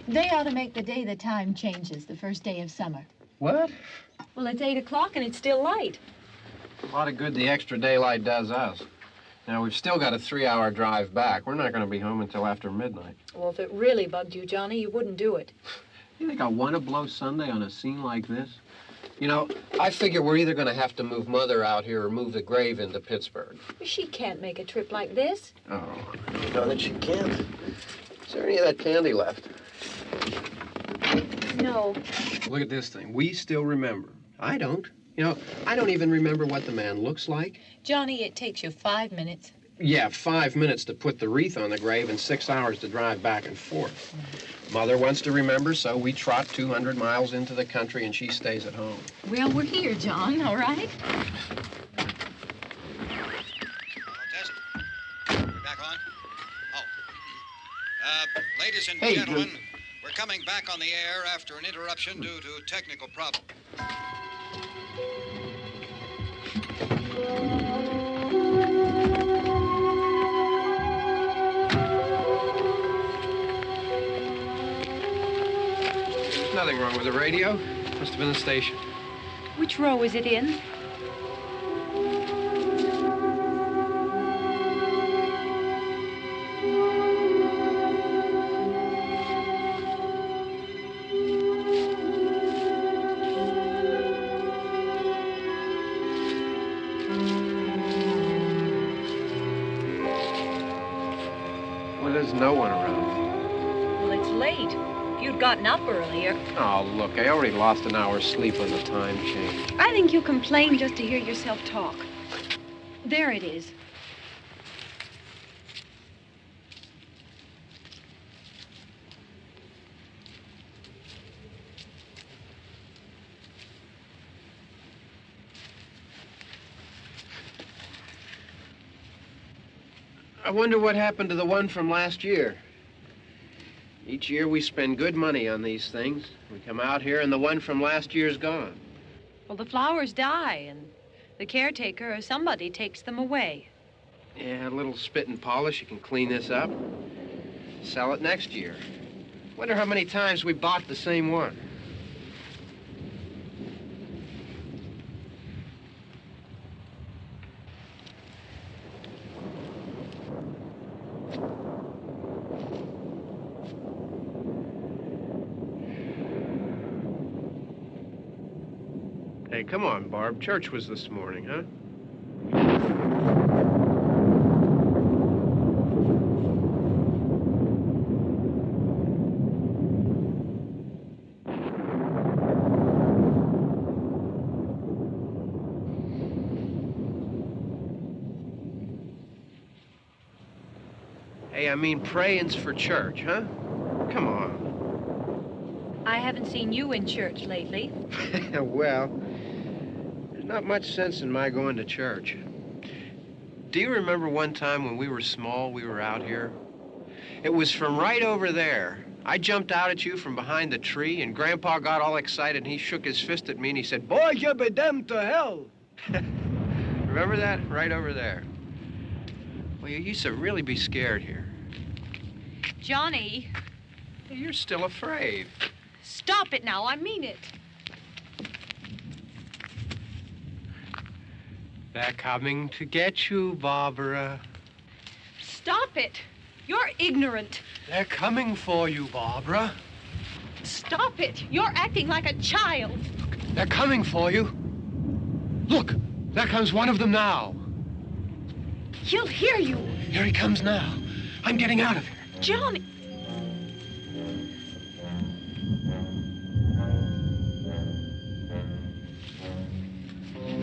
They ought to make the day the time changes, the first day of summer. What? Well, it's 8 o'clock and it's still light. A lot of good the extra daylight does us. Now, we've still got a 3-hour drive back. We're not going to be home until after midnight. Well, if it really bugged you, Johnny, you wouldn't do it. You think I want to blow Sunday on a scene like this? You know, I figure we're either going to have to move Mother out here or move the grave into Pittsburgh. She can't make a trip like this. Oh, you know that she can't. Is there any of that candy left? No. Look at this thing. We still remember. I don't. You know, I don't even remember what the man looks like. Johnny, it takes you 5 minutes. Yeah, 5 minutes to put the wreath on the grave and 6 hours to drive back and forth. Mother wants to remember, so we trot 200 miles into the country and she stays at home. Well, we're here, John, all right? Test. We're back on? Oh. Ladies and gentlemen, we're coming back on the air after an interruption due to technical problem. There's nothing wrong with the radio. Must have been the station. Which row is it in? Well, there's no one around. Well, it's late. If you'd gotten up earlier. Oh, look, I already lost an hour's sleep on the time change. I think you complain just to hear yourself talk. There it is. I wonder what happened to the one from last year. Each year we spend good money on these things. We come out here and the one from last year's gone. Well, the flowers die, and the caretaker or somebody takes them away. Yeah, a little spit and polish, you can clean this up. Sell it next year. Wonder how many times we bought the same one. Hey, come on, Barb. Church was this morning, huh? Hey, I mean, praying's for church, huh? Come on. I haven't seen you in church lately. Well, there's not much sense in my going to church. Do you remember one time when we were small, we were out here? It was from right over there. I jumped out at you from behind the tree, and Grandpa got all excited, and he shook his fist at me, and he said, "Boy, you be damned to hell." Remember that? Right over there. Well, you used to really be scared here. Johnny, You're still afraid. stop it now. I mean it. They're coming to get you, Barbara. Stop it. You're ignorant. They're coming for you, Barbara. Stop it. You're acting like a child. They're coming for you. Look, there comes one of them now. He'll hear you. Here he comes now. I'm getting out of here. Johnny.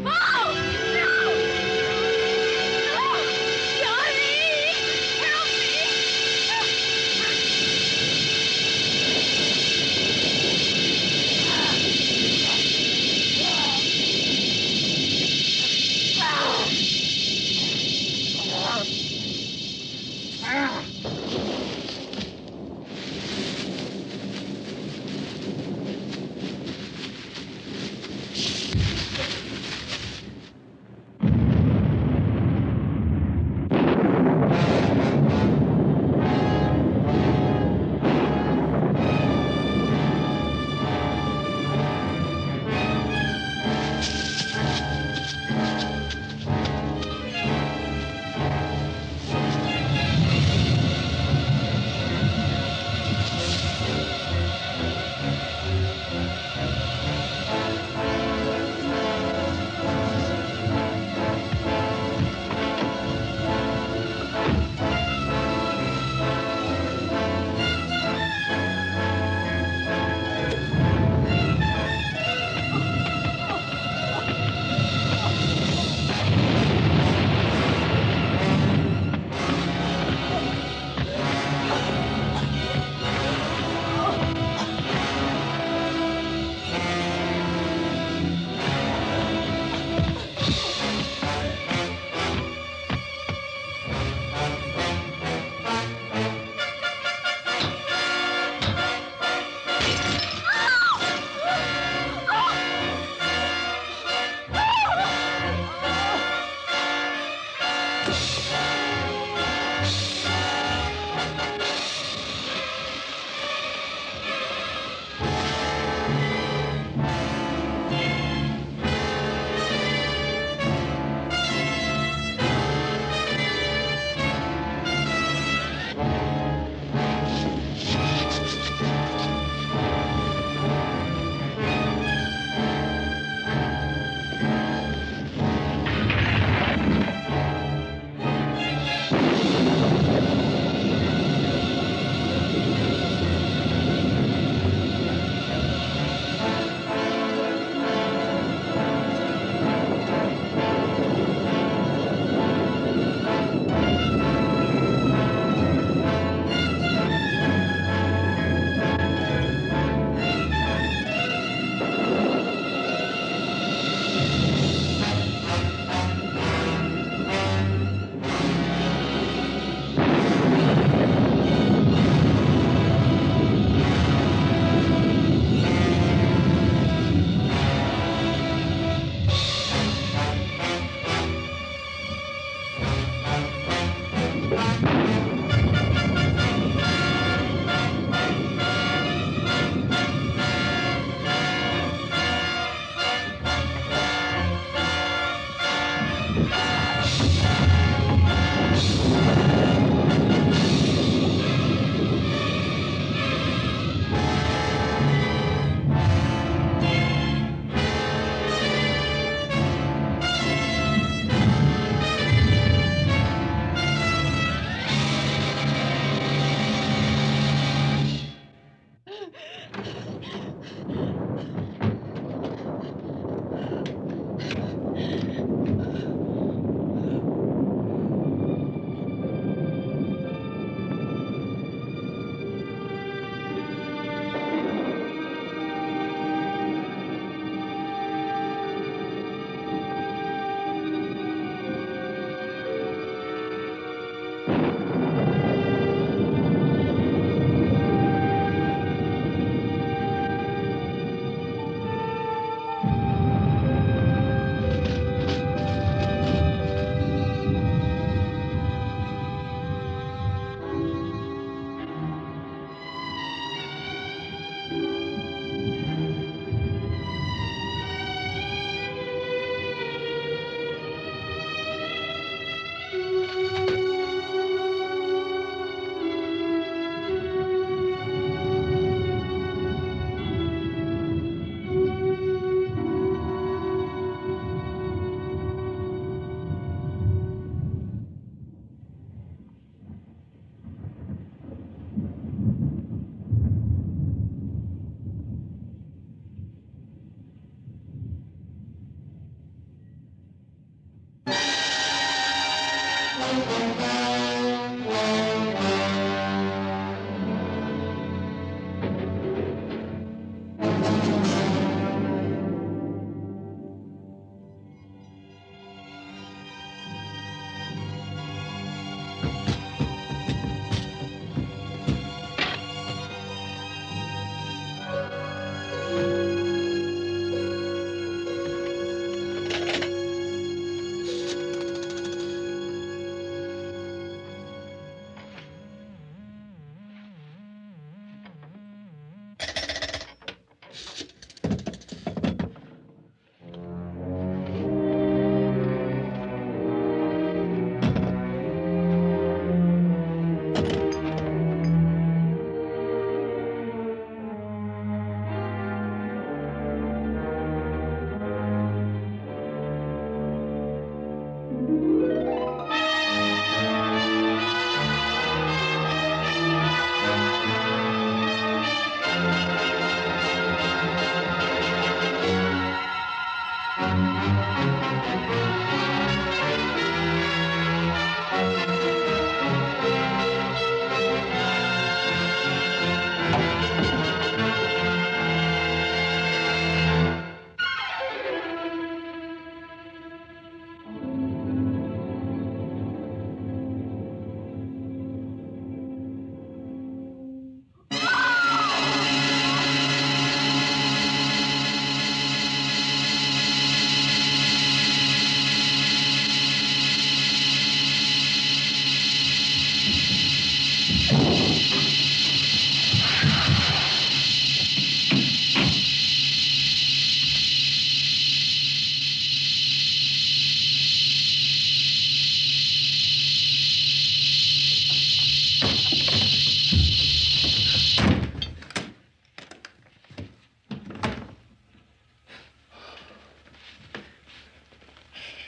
Oh! No! No! Johnny! Help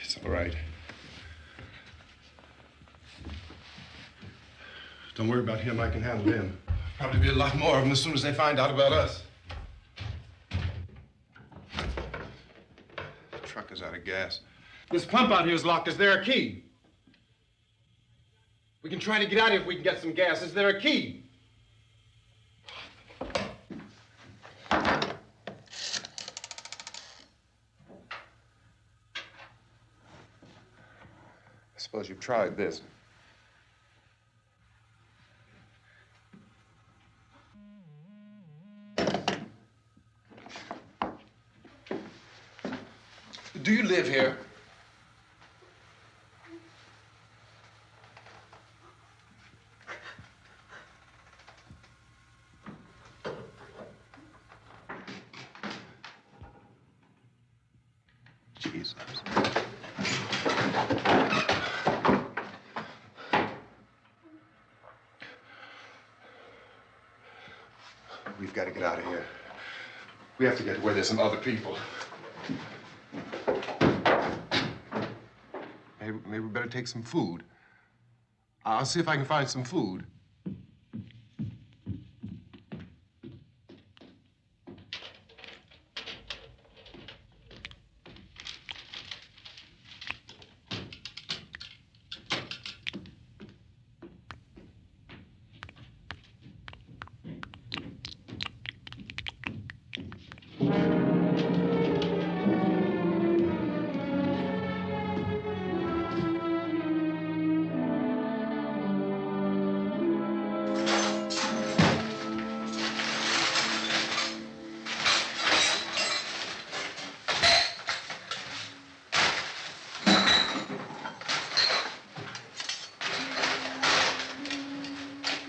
It's all right. Don't worry about him. I can handle him. Probably be a lot more of them as soon as they find out about us. The truck is out of gas. This pump out here is locked. Is there a key? We can try to get out here if we can get some gas. Is there a key? I suppose you've tried this. Do you live here? Jesus. We've got to get out of here. We have to get where there's some other people. Maybe we better take some food. I'll see if I can find some food.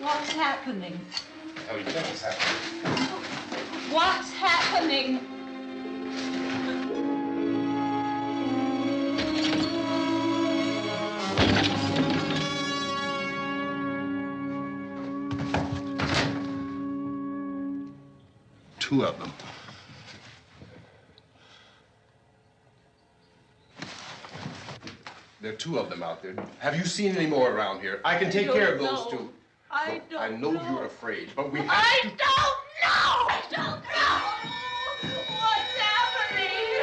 What's happening? Oh, you think it's happening? What's happening? Two of them. There are two of them out there. Have you seen any more around here? I can take care of those two. I Look, don't I know know. you're afraid, but we have I to... don't know! I don't know! What's happening?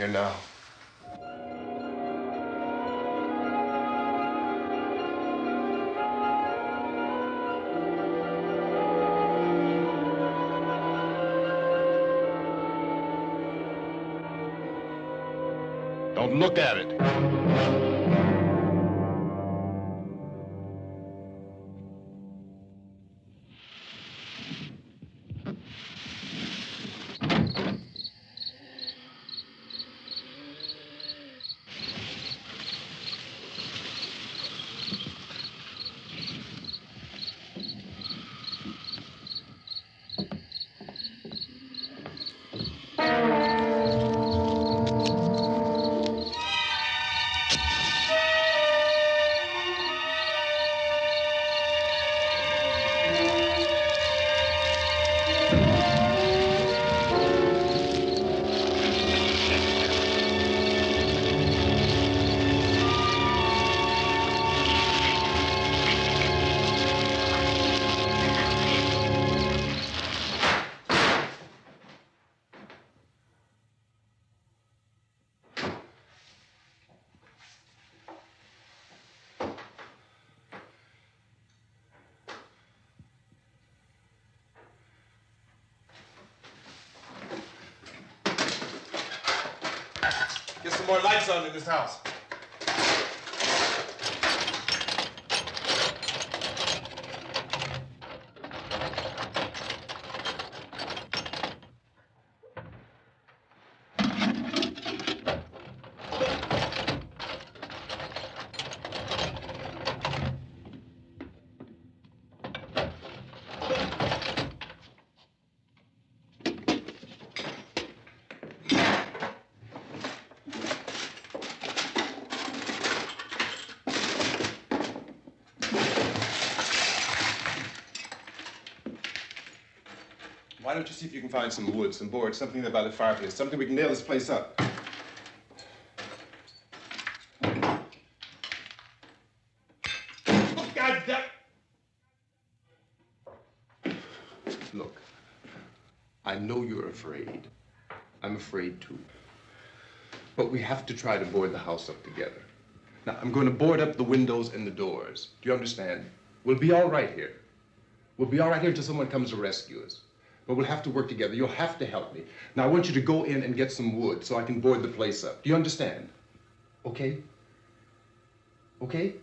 here now. Don't look at it. Get some more lights on in this house. Why don't you see if you can find some wood, some boards, something there by the fireplace, something we can nail this place up. God damn! Look, I know you're afraid. I'm afraid too. But we have to try to board the house up together. Now, I'm going to board up the windows and the doors. Do you understand? We'll be all right here. We'll be all right here until someone comes to rescue us. But we'll have to work together. You'll have to help me. Now, I want you to go in and get some wood so I can board the place up. Do you understand? Okay? Okay?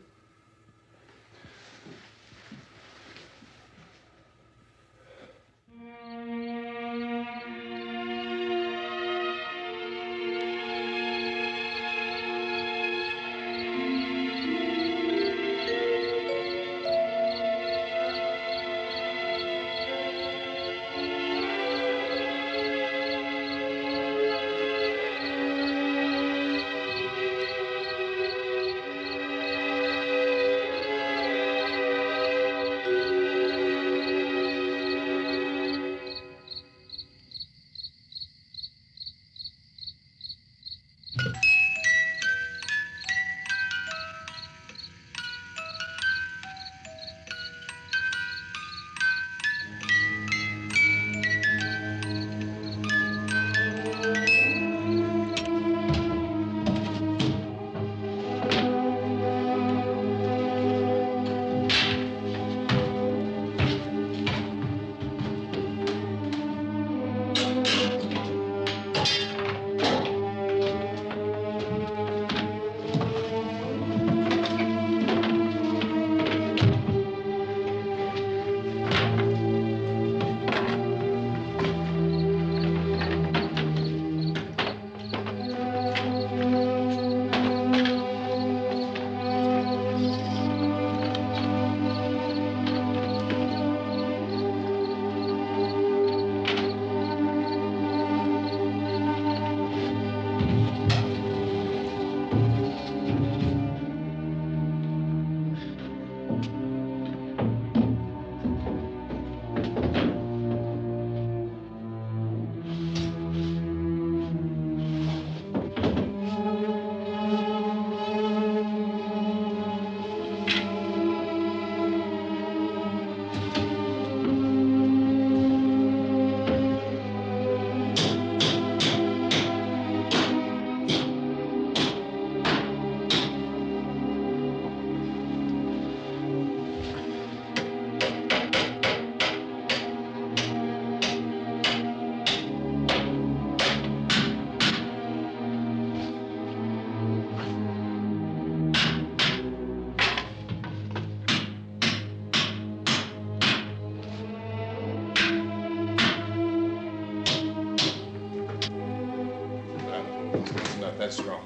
strong.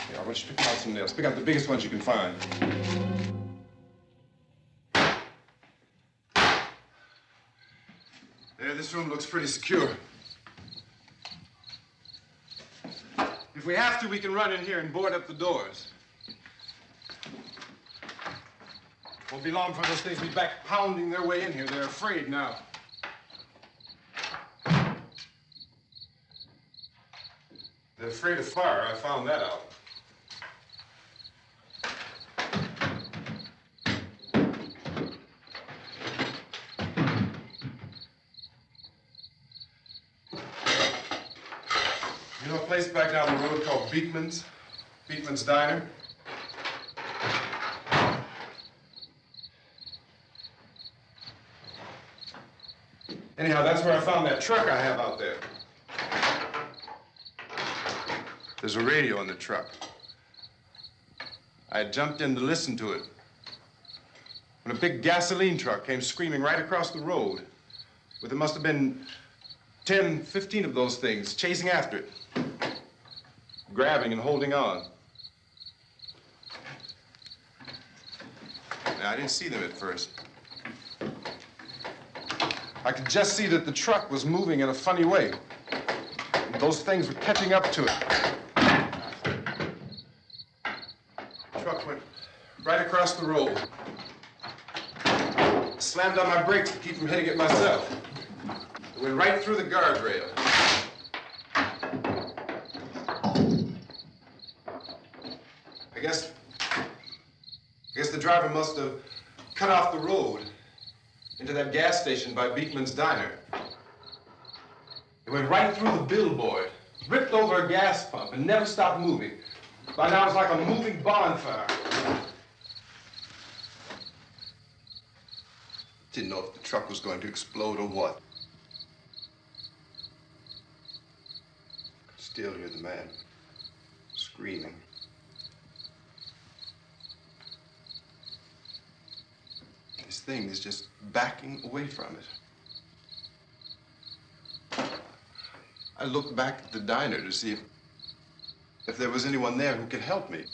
Here, I want you to pick out some nails. Pick out the biggest ones you can find. There, this room looks pretty secure. If we have to, we can run in here and board up the doors. Won't be long for those things to be back pounding their way in here. They're afraid now. They're afraid of fire. I found that out. You know a place back down the road called Beekman's? Beekman's Diner? Anyhow, that's where I found that truck I have out there. There's a radio in the truck. I had jumped in to listen to it when a big gasoline truck came screaming right across the road. But there must have been 10, 15 of those things chasing after it, grabbing and holding on. Now, I didn't see them at first. I could just see that the truck was moving in a funny way. And those things were catching up to it. The truck went right across the road. I slammed on my brakes to keep from hitting it myself. It went right through the guardrail. I guess the driver must have cut off the road into that gas station by Beekman's Diner. It went right through the billboard, ripped over a gas pump, and never stopped moving. By now, it's like a moving bonfire. Didn't know if the truck was going to explode or what. Could still hear the man screaming. This thing is just backing away from it. I looked back at the diner to see if there was anyone there who could help me. It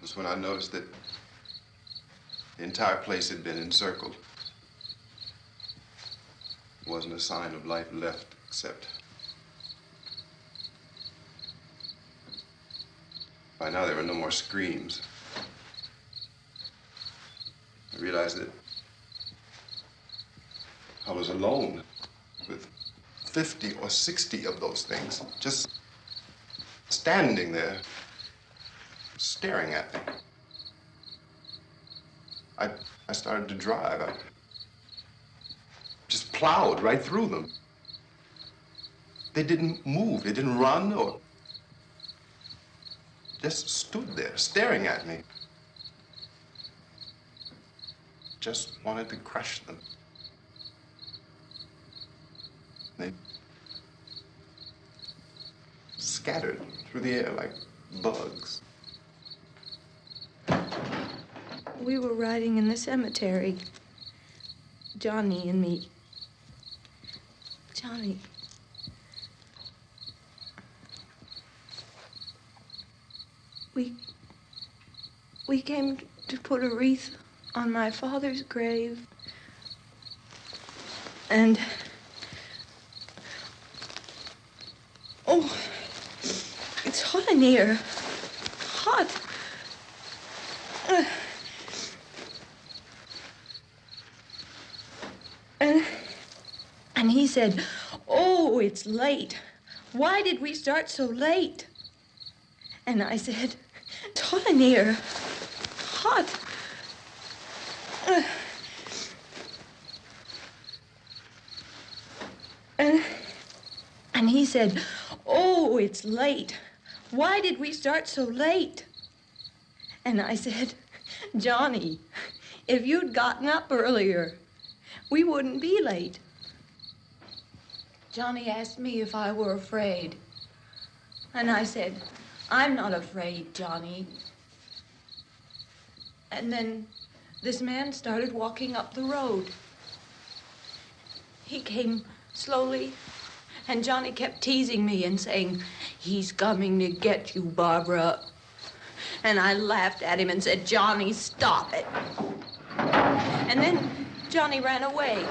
was when I noticed that the entire place had been encircled. There wasn't a sign of life left except by now there were no more screams. I realized that I was alone with 50 or 60 of those things, just standing there, staring at me. I started to drive. I just plowed right through them. They didn't move. They didn't run or just stood there, staring at me. Just wanted to crush them. They scattered through the air like bugs. We were riding in the cemetery, Johnny and me. Johnny. We came to put a wreath on my father's grave. And oh, it's hot in here. Hot. And he said, "Oh, it's late. Why did we start so late?" And I said, "It's hot in here. Hot." And he said, "Oh, it's late. Why did we start so late?" And I said, "Johnny, if you'd gotten up earlier, we wouldn't be late." Johnny asked me if I were afraid. And I said, "I'm not afraid, Johnny." And then this man started walking up the road. He came slowly And Johnny kept teasing me and saying, "He's coming to get you, Barbara." And I laughed at him and said, "Johnny, stop it." And then Johnny ran away.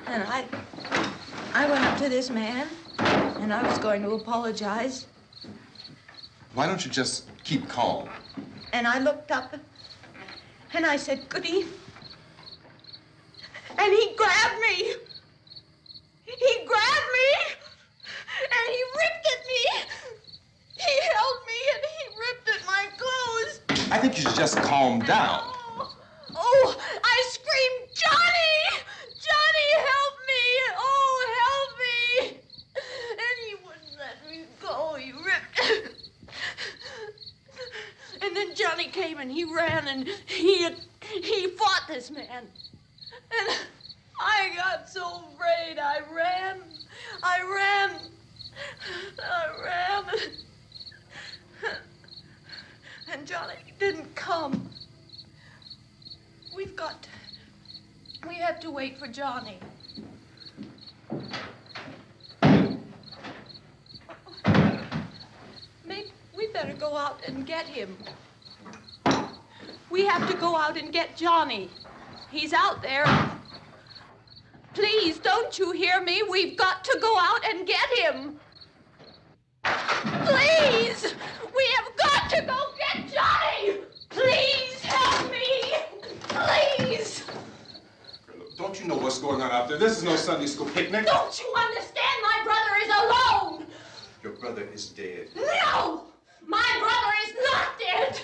And I went up to this man, and I was going to apologize. Why don't you just keep calm? And I looked up, and I said, "Good evening." And he grabbed me. He grabbed me, and he ripped at me. He held me, and he ripped at my clothes. I think you should just calm down. Oh, I screamed, "Johnny! Johnny, help me! Oh, help me!" And he wouldn't let me go. He ripped. And then Johnny came and he ran and he fought this man. And I got so afraid. I ran. And Johnny didn't come. We have to wait for Johnny. Maybe we better go out and get him. We have to go out and get Johnny. He's out there. Please, don't you hear me? We've got to go out and get him. Please! We have got to go get Johnny! Please help me! Please! Don't you know what's going on out there? This is no Sunday school picnic. Don't you understand? My brother is alone! Your brother is dead. No! My brother is not dead!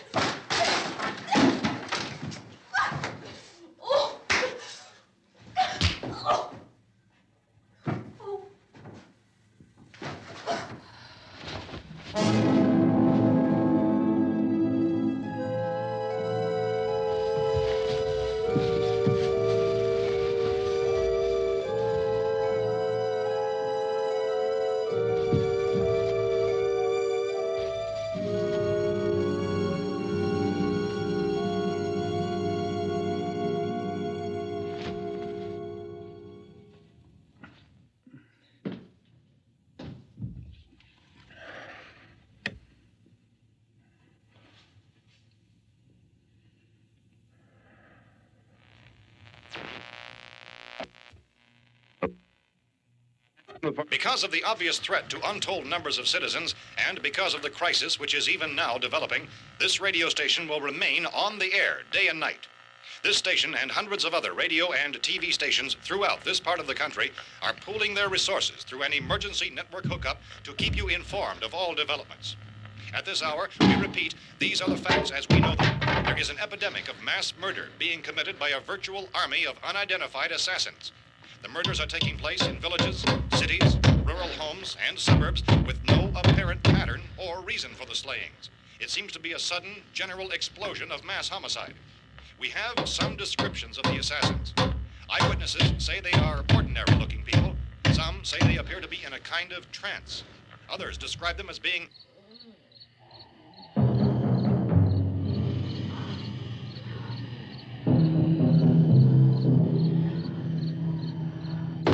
Oh. Oh. Oh. Because of the obvious threat to untold numbers of citizens, and because of the crisis which is even now developing, this radio station will remain on the air day and night. This station and hundreds of other radio and TV stations throughout this part of the country are pooling their resources through an emergency network hookup to keep you informed of all developments. At this hour, we repeat, these are the facts as we know them. There is an epidemic of mass murder being committed by a virtual army of unidentified assassins. The murders are taking place in villages, cities, rural homes, and suburbs with no apparent pattern or reason for the slayings. It seems to be a sudden, general explosion of mass homicide. We have some descriptions of the assassins. Eyewitnesses say they are ordinary-looking people. Some say they appear to be in a kind of trance. Others describe them as being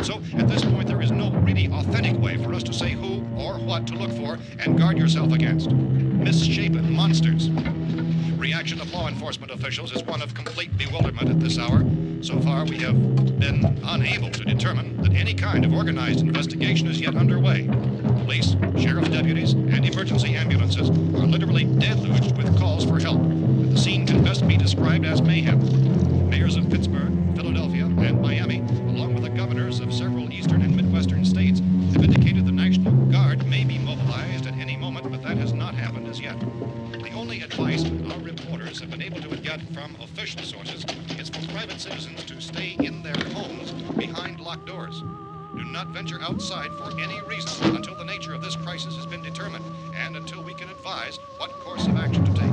So, at this point, there is no really authentic way for us to say who or what to look for and guard yourself against. Misshapen monsters. Reaction of law enforcement officials is one of complete bewilderment at this hour. So far, we have been unable to determine that any kind of organized investigation is yet underway. Police, sheriff's deputies, and emergency ambulances are literally deluged with calls for help. And the scene can best be described as mayhem. Mayors of Pittsburgh, Philadelphia, and Miami, along with the governors of several eastern and midwestern states, have indicated the National Guard may be mobilized at any moment, but that has not happened as yet. The only advice our reporters have been able to get from official sources is for private citizens to stay in their homes behind locked doors. Do not venture outside for any reason until the nature of this crisis has been determined and until we can advise what course of action to take.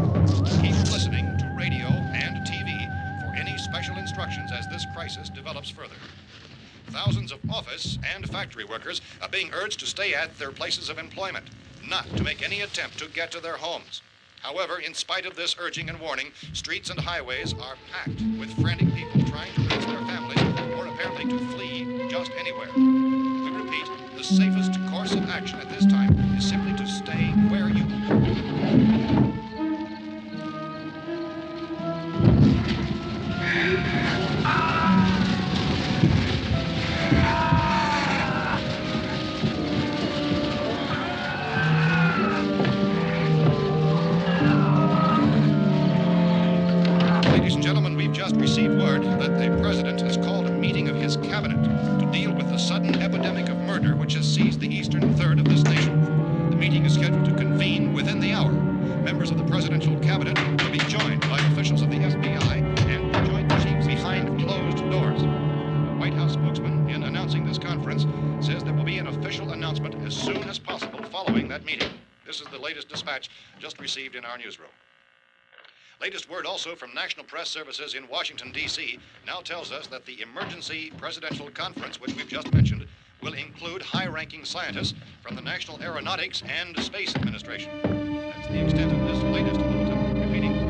Keep listening to radio and TV for any special instructions as this crisis develops further. Thousands of office and factory workers are being urged to stay at their places of employment, not to make any attempt to get to their homes. However, in spite of this urging and warning, streets and highways are packed with frantic people trying to reach their families or apparently to flee just anywhere. We repeat, the the safest course of action at this time is simply to stay where you are. Ladies and gentlemen, we've just received word that the president has called a meeting of his cabinet to deal with the sudden epidemic of murder which has seized the eastern third of this nation. The meeting is scheduled to convene within the hour. Members of the presidential cabinet will be joined by officials of the FBI and joint chiefs behind closed doors. The White House spokesman, in announcing this conference, says there will be an official announcement as soon as possible following that meeting. This is the latest dispatch just received in our newsroom. Latest word also from National Press Services in Washington, D.C. now tells us that the emergency presidential conference, which we've just mentioned, will include high-ranking scientists from the National Aeronautics and Space Administration. That's the extent of this latest bulletin. Repeating, the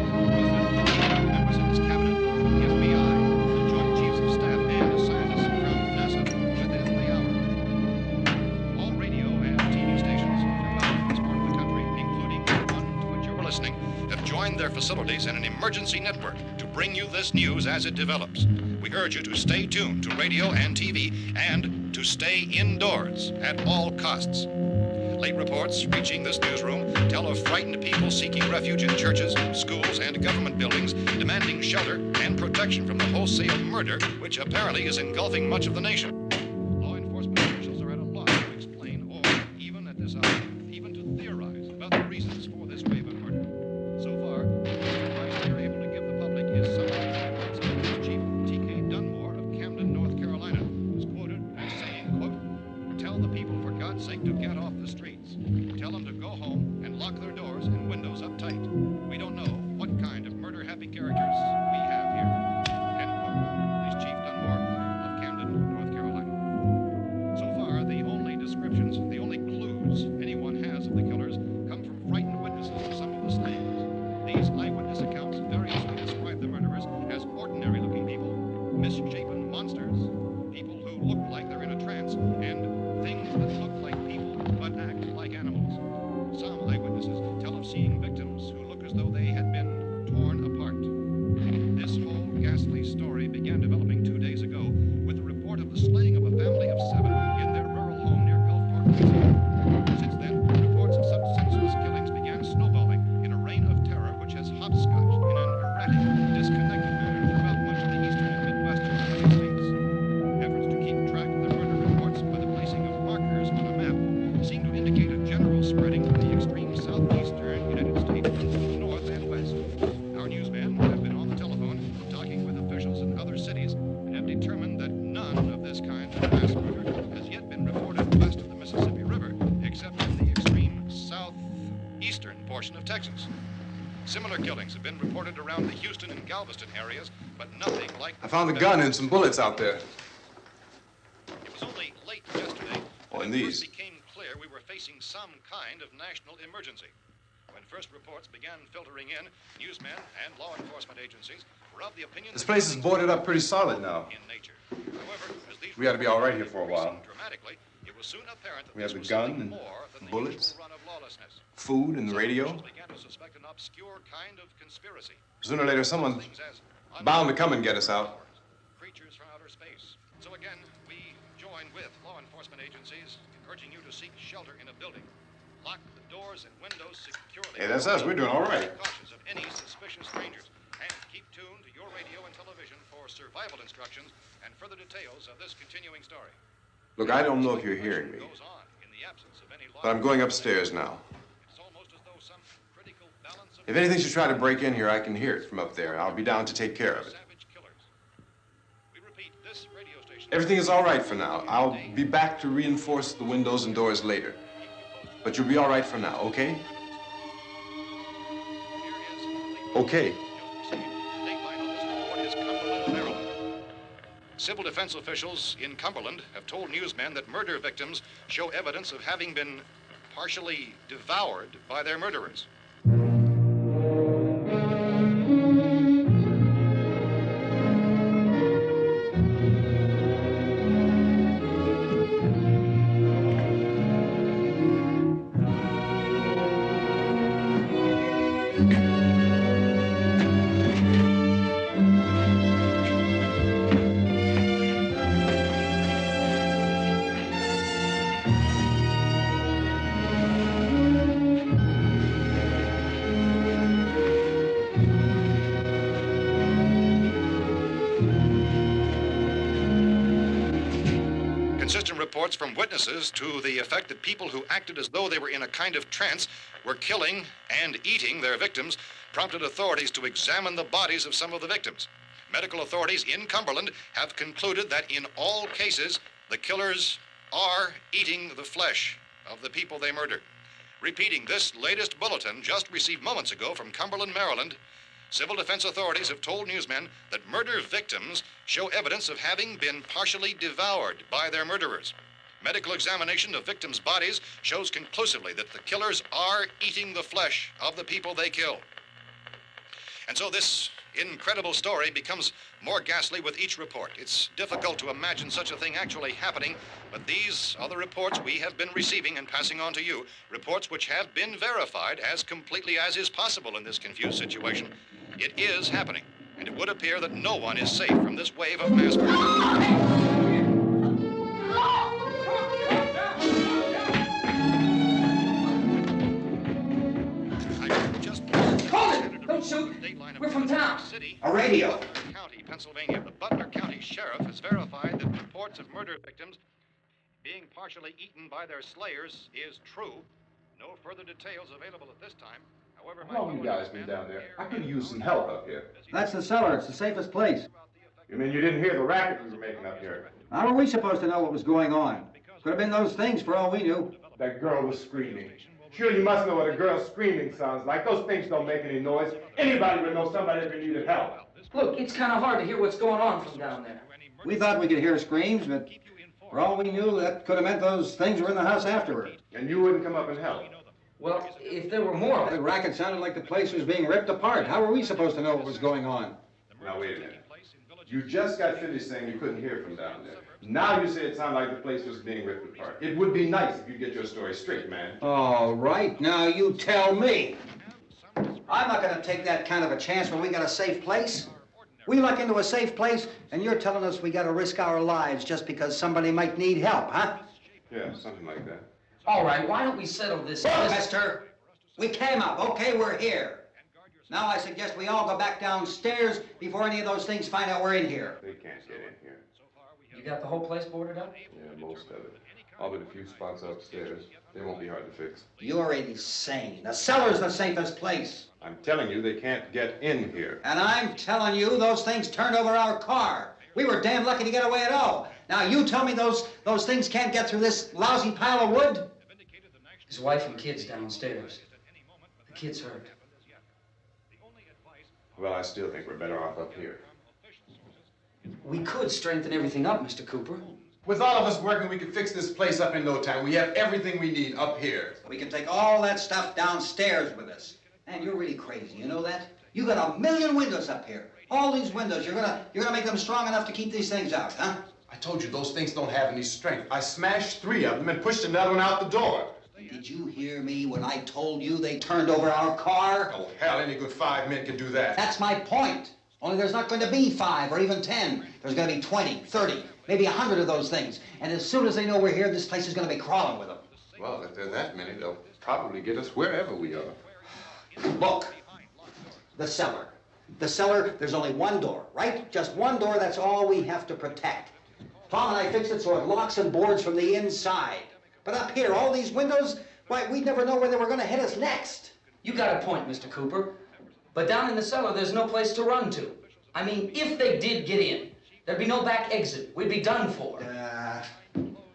President, members of his cabinet, the FBI, the Joint Chiefs of Staff, and scientists from NASA within the hour. All radio and TV stations throughout this part of the country, including the one to which you're listening, have joined their facilities in an emergency network to bring you this news as it develops. We urge you to stay tuned to radio and TV and to stay indoors at all costs. Late reports reaching this newsroom tell of frightened people seeking refuge in churches, schools, and government buildings, demanding shelter and protection from the wholesale murder which apparently is engulfing much of the nation. Law enforcement officials are at a loss to explain or, even at this hour, even to theorize about the reasons for this wave of murder. So far, the advice we are able to give the public is summary reports of Police Chief T.K. Dunmore of Camden, North Carolina, who's quoted as saying, quote, "Tell the people for God's sake to get off the streets. Tell them to go home and lock their doors and windows up tight. We don't know what kind of murder-happy characters we have here." End quote. Police Chief Dunmore of Camden, North Carolina. So far, the only descriptions, the only clues anyone has of the killers come from frightened witnesses of some of the slayings. These eyewitness accounts variously describe the murderers as ordinary-looking people, misshapen monsters, people who look like they're in a trance, and things that look like people but act like animals. Some eyewitnesses tell of seeing victims who look as though they had been torn apart. This whole ghastly story began developing 2 days ago with the report of the slaying of a family of 7 in their rural home near Gulfport, Louisiana. Since then, reports of such senseless killings began snowballing in a reign of terror which has hopscotched in an erratic, disconnected manner throughout much of the eastern and midwestern United States. Efforts to keep track of the murder reports by the placing of markers on a map seem to indicate a general spreading from the extreme southeastern United States to the north and west. Our newsmen have been on the telephone talking with officials in other cities and have determined that none of this kind of mass murder has yet been reported west of the Mississippi River, except in the extreme southeastern portion of Texas. Similar killings have been reported around the Houston and Galveston areas, but nothing like I found a gun and some bullets out there. It was only late yesterday Oh, that and it these. first became clear we were facing some kind of national emergency. When first reports began filtering in, newsmen and law enforcement agencies were of the opinion This that place is things boarded were up pretty solid now. in nature. However, as these We ought to be all right here for a while. reports dramatically, it was soon apparent that We this have the was gun something and more than the bullets. usual run of lawlessness. Food and the Some radio. officials began to suspect an obscure kind of conspiracy. Sooner or later, someone's Things as bound to come and get us out. creatures from outer space. So again, we join with law enforcement agencies urging you to seek shelter in a building. Lock the doors and windows securely. Hey, that's us. We're doing all right. Be cautious of any suspicious strangers. And keep tuned to your radio and television for survival instructions and further details of this continuing story. Look, I don't know if you're hearing me, Goes on in the absence of any law but I'm going upstairs now. It's almost as though some critical balance of If anything should try to break in here, I can hear it from up there. I'll be down to take care of it. savage killers. We repeat, this radio station. Everything is all right for now. I'll be back to reinforce the windows and doors later. But you'll be all right for now, okay? Okay. Civil defense officials in Cumberland have told newsmen that murder victims show evidence of having been partially devoured by their murderers. Consistent reports from witnesses to the effect that people who acted as though they were in a kind of trance were killing and eating their victims prompted authorities to examine the bodies of some of the victims. Medical authorities in Cumberland have concluded that in all cases, the killers are eating the flesh of the people they murder. Repeating this latest bulletin just received moments ago from Cumberland, Maryland, civil defense authorities have told newsmen that murder victims show evidence of having been partially devoured by their murderers. Medical examination of victims' bodies shows conclusively that the killers are eating the flesh of the people they kill. And so this incredible story becomes more ghastly with each report. It's difficult to imagine such a thing actually happening, but these are the reports we have been receiving and passing on to you, reports which have been verified as completely as is possible in this confused situation. It is happening, and it would appear that no one is safe from this wave of mass murder. Don't shoot. We're from town. A radio. County, Pennsylvania. The Butler County Sheriff has verified that reports of murder victims being partially eaten by their slayers is true. No further details available at this time. However, How long you guys been down there? I could use some help up here. That's the cellar. It's the safest place. You mean you didn't hear the racket we were making up here? How are we supposed to know what was going on? Could have been those things for all we knew. That girl was screaming. Sure, you must know what a girl screaming sounds like. Those things don't make any noise. Anybody would know somebody ever needed help. Look, it's kind of hard to hear what's going on from down there. We thought we could hear screams, but for all we knew, that could have meant those things were in the house afterward. And you wouldn't come up and help? Well, if there were more of The it. racket sounded like the place was being ripped apart. How were we supposed to know what was going on? Now, wait a minute. You just got finished saying you couldn't hear from down there. Now you say it sounded like the place was being ripped apart. It would be nice if you get your story straight, man. All right, now you tell me. I'm not going to take that kind of a chance when we got a safe place. We luck into a safe place, and you're telling us we got to risk our lives just because somebody might need help, huh? Yeah, something like that. All right, why don't we settle this? Look, mister, we came up. Okay, we're here. Now I suggest we all go back downstairs before any of those things find out we're in here. They can't get in here. You got the whole place boarded up? Yeah, most of it. All but a few spots upstairs. They won't be hard to fix. You're insane. The cellar's the safest place. I'm telling you, they can't get in here. And I'm telling you, those things turned over our car. We were damn lucky to get away at all. Now you tell me those things can't get through this lousy pile of wood? His wife and kids downstairs. The kid's hurt. Well, I still think we're better off up here. We could strengthen everything up, Mr. Cooper. With all of us working, we could fix this place up in no time. We have everything we need up here. We can take all that stuff downstairs with us. Man, you're really crazy, you know that? You got 1,000,000 windows up here. All these windows, you're gonna make them strong enough to keep these things out, huh? I told you, those things don't have any strength. I smashed 3 of them and pushed another one out the door. Did you hear me when I told you they turned over our car? Oh, hell, any good 5 men can do that. That's my point. Only there's not going to be 5 or even 10. There's going to be 20, 30, maybe 100 of those things. And as soon as they know we're here, this place is going to be crawling with them. Well, if there are that many, they'll probably get us wherever we are. Look, the cellar. The cellar, there's only one door, right? Just one door, that's all we have to protect. Tom and I fixed it so it locks and boards from the inside. But up here, all these windows, why, we'd never know where they were going to hit us next. You got a point, Mr. Cooper. But down in the cellar, there's no place to run to. I mean, if they did get in, there'd be no back exit. We'd be done for.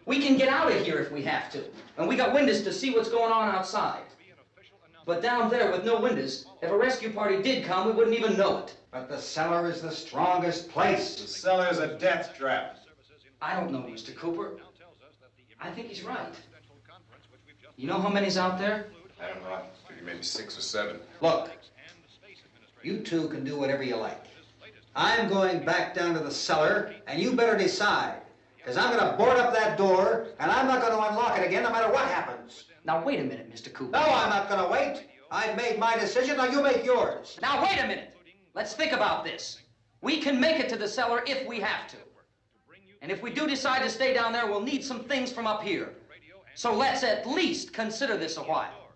We can get out of here if we have to. And we got windows to see what's going on outside. But down there with no windows, if a rescue party did come, we wouldn't even know it. But the cellar is the strongest place. The cellar's a death trap. I don't know, Mr. Cooper. I think he's right. You know how many's out there? I don't know. I figure maybe 6 or 7. Look, you two can do whatever you like. I'm going back down to the cellar, and you better decide. Because I'm going to board up that door, and I'm not going to unlock it again no matter what happens. Now, wait a minute, Mr. Cooper. No, I'm not going to wait. I made my decision, now you make yours. Now, wait a minute. Let's think about this. We can make it to the cellar if we have to. And if we do decide to stay down there, we'll need some things from up here. So let's at least consider this a while.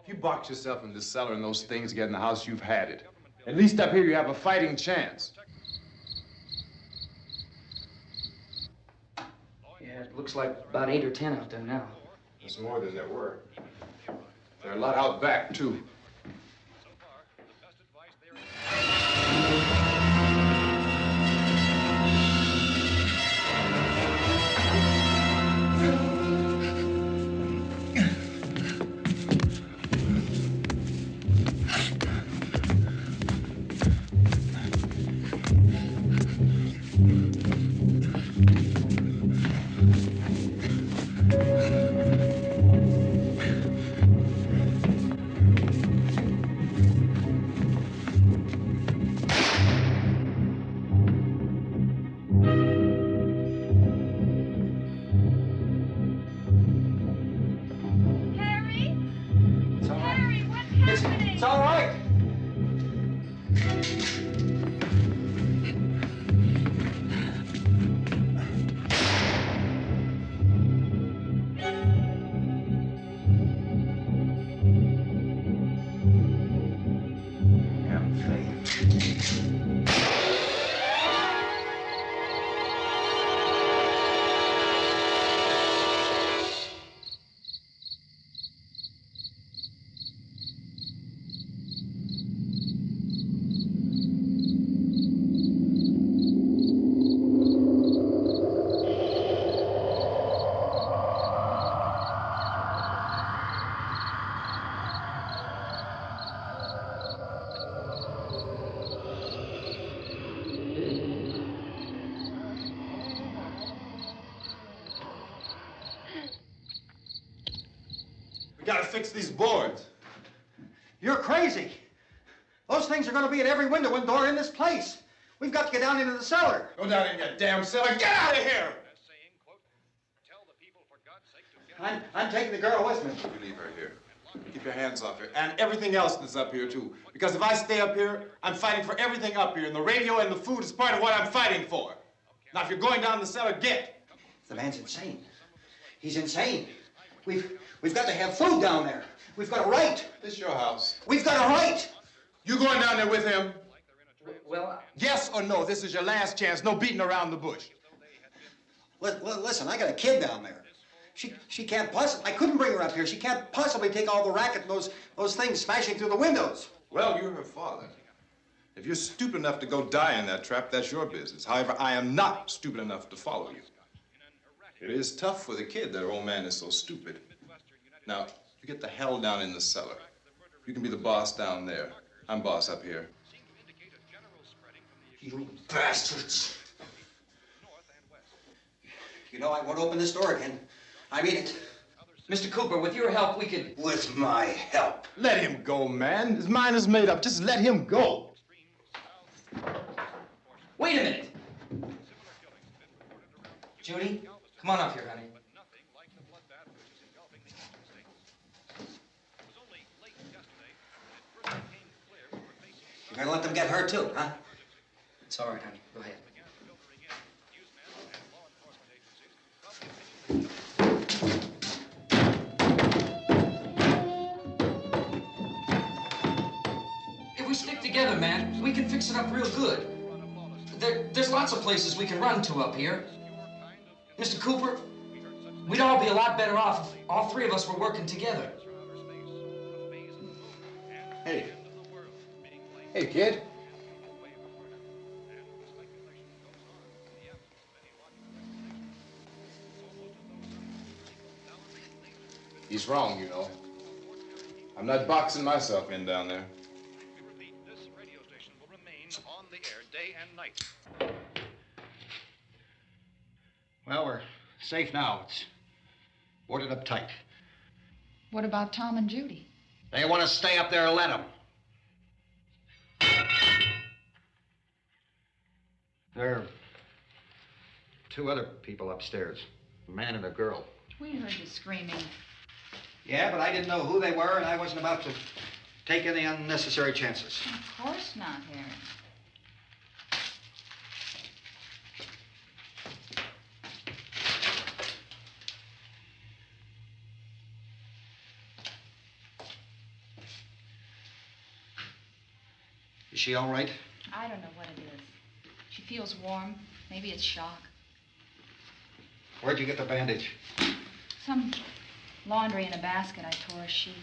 If you box yourself in the cellar and those things get in the house, you've had it. At least up here you have a fighting chance. Yeah, it looks like about 8 or 10 out there now. There's more than there were. There are a lot out back, too. It's all right. We gotta fix these boards. You're crazy. Those things are going to be at every window and door in this place. We've got to get down into the cellar. Go down in your damn cellar. Get out of here! I'm taking the girl with me. You leave her here. Keep your hands off her. And everything else that's up here, too. Because if I stay up here, I'm fighting for everything up here. And the radio and the food is part of what I'm fighting for. Now, if you're going down the cellar, get. The man's insane. He's insane. We've got to have food down there. We've got a right. This your house. We've got a right. You going down there with him? Well, Yes or no? This is your last chance. No beating around the bush. Listen, I got a kid down there. She can't possibly, I couldn't bring her up here. She can't possibly take all the racket and those things smashing through the windows. Well, you're her father. If you're stupid enough to go die in that trap, that's your business. However, I am not stupid enough to follow you. It is tough for the kid that her old man is so stupid. Now, you get the hell down in the cellar. You can be the boss down there. I'm boss up here. You bastards. You know, I won't open this door again. I mean it. Mr. Cooper, with your help, we could... With my help. Let him go, man. His mind is made up. Just let him go. Wait a minute. Judy, come on up here, honey. You're gonna let them get hurt too, huh? It's all right, honey. Go ahead. If we stick together, man, we can fix it up real good. There's lots of places we can run to up here. Mr. Cooper, we'd all be a lot better off if all three of us were working together. Hey. Hey, kid. He's wrong, you know. I'm not boxing myself in down there. This radio station will remain on the air day and night. Well, we're safe now. It's boarded up tight. What about Tom and Judy? They want to stay up there, let them. There are two other people upstairs, a man and a girl. We heard the screaming. Yeah, but I didn't know who they were, and I wasn't about to take any unnecessary chances. Of course not, Harry. Is she all right? I don't know what it is. She feels warm. Maybe it's shock. Where'd you get the bandage? Some laundry in a basket. I tore a sheet.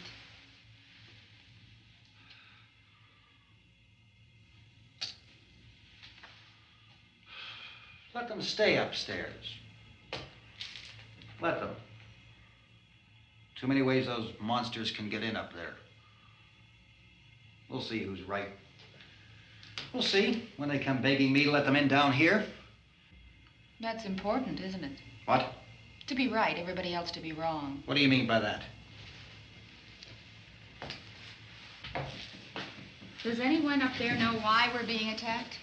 Let them stay upstairs. Let them. Too many ways those monsters can get in up there. We'll see who's right. We'll see when they come begging me to let them in down here. That's important, isn't it? What? To be right, everybody else to be wrong. What do you mean by that? Does anyone up there know why we're being attacked?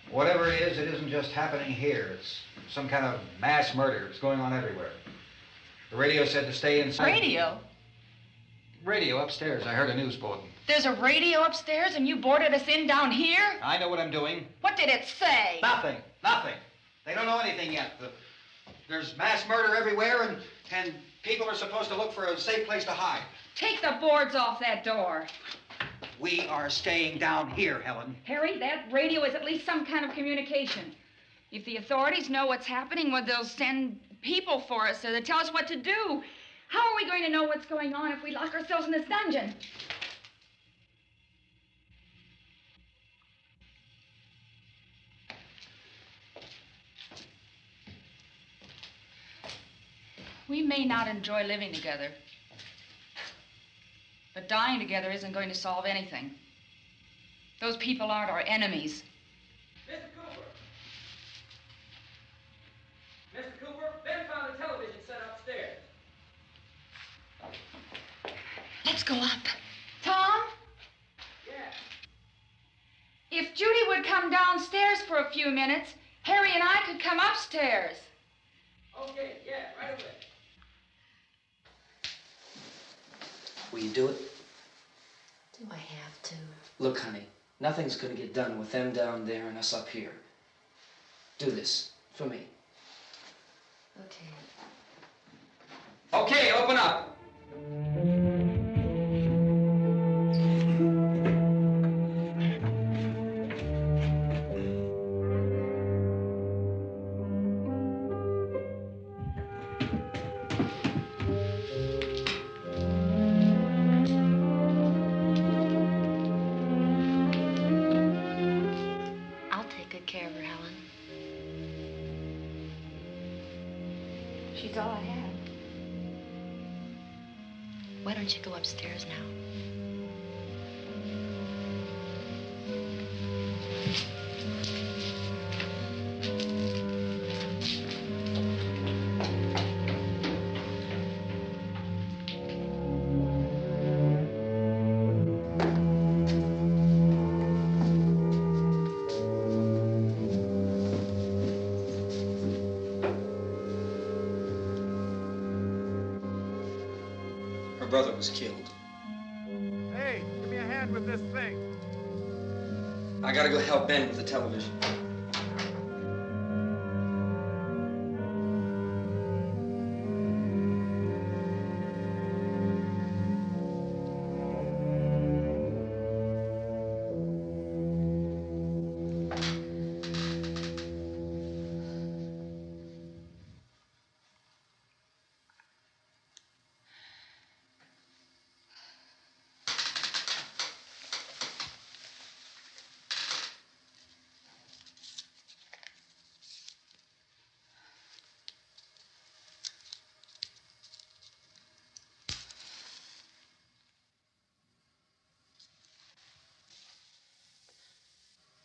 Whatever it isn't just happening here. It's some kind of mass murder. It's going on everywhere. The radio said to stay inside. Radio? Radio upstairs. I heard a news bulletin. There's a radio upstairs and you boarded us in down here? I know what I'm doing. What did it say? Nothing. Nothing. They don't know anything yet. There's mass murder everywhere, and people are supposed to look for a safe place to hide. Take the boards off that door. We are staying down here, Helen. Harry, that radio is at least some kind of communication. If the authorities know what's happening, well, they'll send people for us so they'll tell us what to do. How are we going to know what's going on if we lock ourselves in this dungeon? We may not enjoy living together, but dying together isn't going to solve anything. Those people aren't our enemies. Mr. Cooper! Mr. Cooper, Ben found a television set upstairs. Let's go up. Tom? Yeah. If Judy would come downstairs for a few minutes, Harry and I could come upstairs. Okay, yeah, right away. Will you do it? Do I have to? Look, honey, nothing's gonna get done with them down there and us up here. Do this for me. Okay. Okay, open up. I'll take good care of her, Helen. She's all I have. Why don't you go upstairs now? Her brother was killed. Hey, give me a hand with this thing. I gotta go help Ben with the television.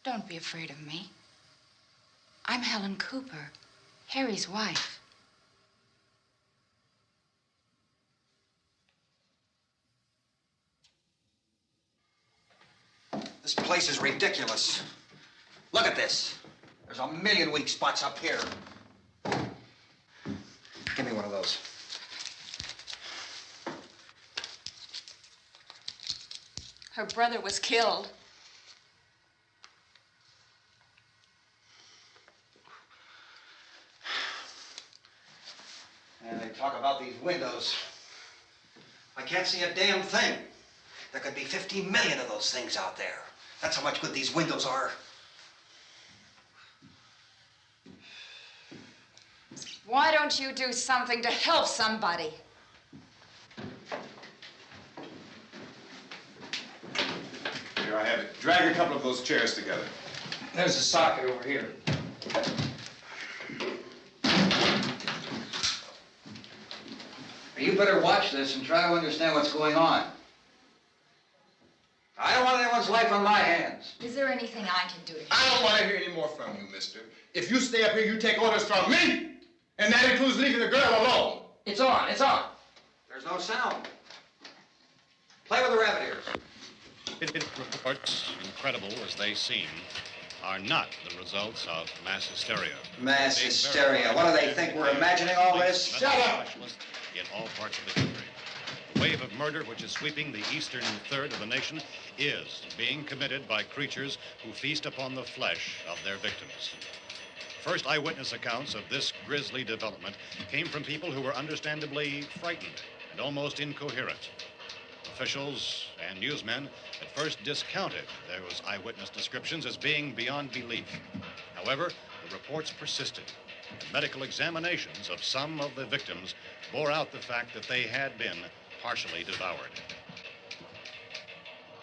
Don't be afraid of me. I'm Helen Cooper, Harry's wife. This place is ridiculous. Look at this. There's a million weak spots up here. Hand me one of those. Her brother was killed. And they talk about these windows. I can't see a damn thing. There could be 50 million of those things out there. That's how much good these windows are. Why don't you do something to help somebody? Here I have it. Drag a couple of those chairs together. There's a socket over here. You better watch this and try to understand what's going on. I don't want anyone's life on my hands. Is there anything I can do to help? I don't want to hear any more from you, mister. If you stay up here, you take orders from me. And that includes leaving the girl alone. It's on, it's on. There's no sound. Play with the rabbit ears. Reports, incredible as they seem, are not the results of mass hysteria. Mass hysteria. What do they think? We're imagining all this? Shut up! In all parts of the country. The wave of murder which is sweeping the eastern third of the nation is being committed by creatures who feast upon the flesh of their victims. First eyewitness accounts of this grisly development came from people who were understandably frightened and almost incoherent. Officials and newsmen at first discounted those eyewitness descriptions as being beyond belief. However, the reports persisted, and medical examinations of some of the victims bore out the fact that they had been partially devoured.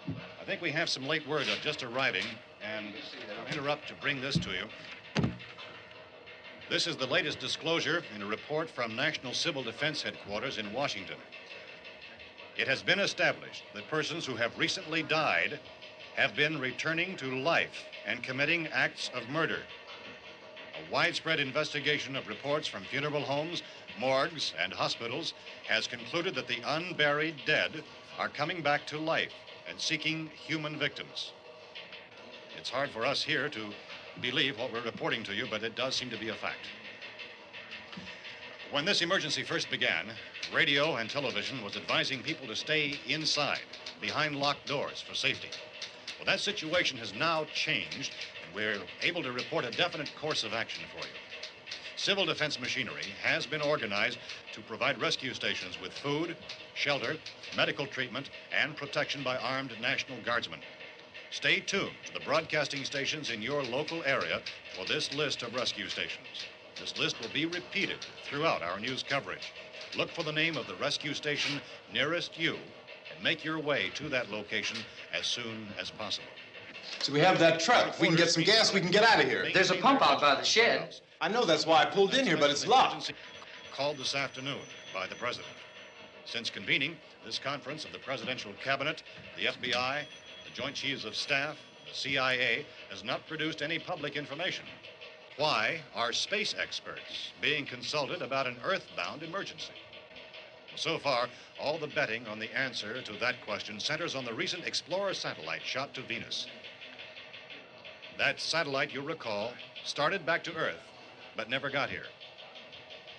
I think we have some late word just arriving, and I'll interrupt to bring this to you. This is the latest disclosure in a report from National Civil Defense Headquarters in Washington. It has been established that persons who have recently died have been returning to life and committing acts of murder. A widespread investigation of reports from funeral homes, morgues, and hospitals has concluded that the unburied dead are coming back to life and seeking human victims. It's hard for us here to believe what we're reporting to you, but it does seem to be a fact. When this emergency first began, radio and television was advising people to stay inside, behind locked doors for safety. Well, that situation has now changed, and we're able to report a definite course of action for you. Civil defense machinery has been organized to provide rescue stations with food, shelter, medical treatment, and protection by armed National Guardsmen. Stay tuned to the broadcasting stations in your local area for this list of rescue stations. This list will be repeated throughout our news coverage. Look for the name of the rescue station nearest you and make your way to that location as soon as possible. So we have that truck. If we can get some gas, we can get out of here. There's a pump out by the shed. I know, that's why I pulled in here, but it's locked. Called this afternoon by the president. Since convening this conference of the presidential cabinet, the FBI, the Joint Chiefs of Staff, the CIA has not produced any public information. Why are space experts being consulted about an earthbound emergency? So far, all the betting on the answer to that question centers on the recent Explorer satellite shot to Venus. That satellite, you'll recall, started back to Earth, but never got here.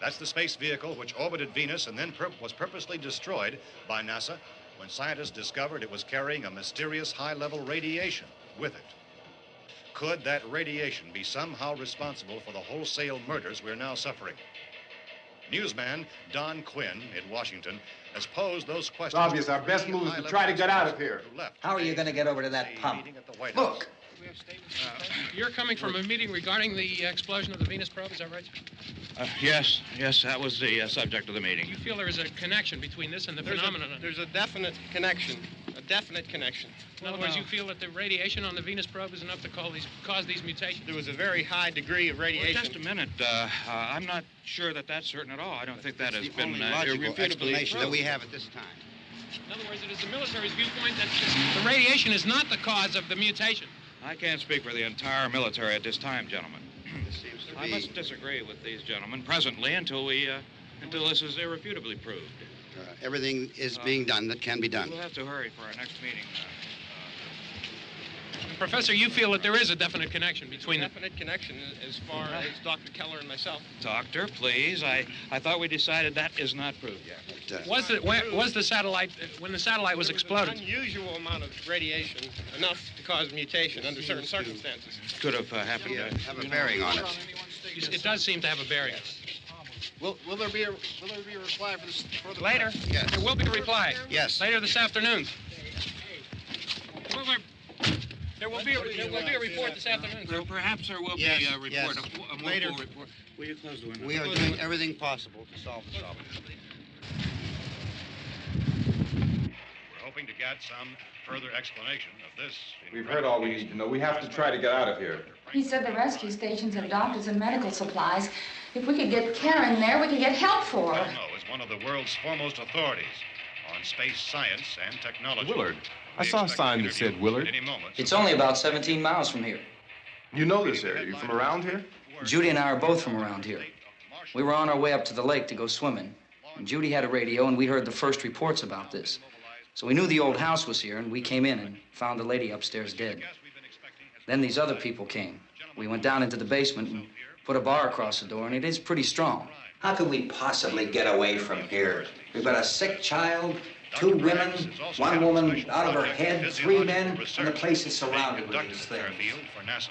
That's the space vehicle which orbited Venus and then was purposely destroyed by NASA when scientists discovered it was carrying a mysterious high-level radiation with it. Could that radiation be somehow responsible for the wholesale murders we're now suffering? Newsman Don Quinn in Washington has posed those questions. It's obvious our best move is to try to get out of here. How are you going to get over to that pump? Look. You're coming from a meeting regarding the explosion of the Venus probe, is that right? Yes, that was the subject of the meeting. You feel there is a connection between this and the phenomenon? There's a definite connection. In other words, you feel that the radiation on the Venus probe is enough to cause these mutations? There was a very high degree of radiation. Well, just a minute. I'm not sure that that's certain at all. I don't think that has been logical explanation that we have at this time. In other words, it is the military's viewpoint that the radiation is not the cause of the mutation. I can't speak for the entire military at this time, gentlemen. This seems to I must disagree with these gentlemen presently until this is irrefutably proved. Everything is being done that can be done. We'll have to hurry for our next meeting. Professor, you feel that there is a definite connection between them. Definite connection as far as Dr. Keller and myself. Doctor, please. I thought we decided that is not proved yet. Was the satellite, when the satellite was exploded? An unusual amount of radiation, enough to cause mutation under certain circumstances. Could have happened. Have a bearing on it. It does seem to have a bearing. Will there be a reply for this? Later? Yes. There will be a reply. Yes. Later this afternoon. There will be a report this afternoon. Perhaps there will Yes, be a report, yes. a more Later. full report. Will you close the window? We are doing everything possible to solve the problem. We're hoping to get some further explanation of this. We've heard all we need to know. We have to try to get out of here. He said the rescue stations have doctors and medical supplies. If we could get care in there, we could get help for her. Pelno is one of the world's foremost authorities on space science and technology. Willard. I saw a sign that said Willard. It's only about 17 miles from here. You know this area. You from around here? Judy and I are both from around here. We were on our way up to the lake to go swimming. And Judy had a radio, and we heard the first reports about this. So we knew the old house was here, and we came in and found the lady upstairs dead. Then these other people came. We went down into the basement and put a bar across the door, and it is pretty strong. How could we possibly get away from here? We've got a sick child, 2 women, 1 woman out of her head, 3 men, and the place is surrounded with these things. For NASA.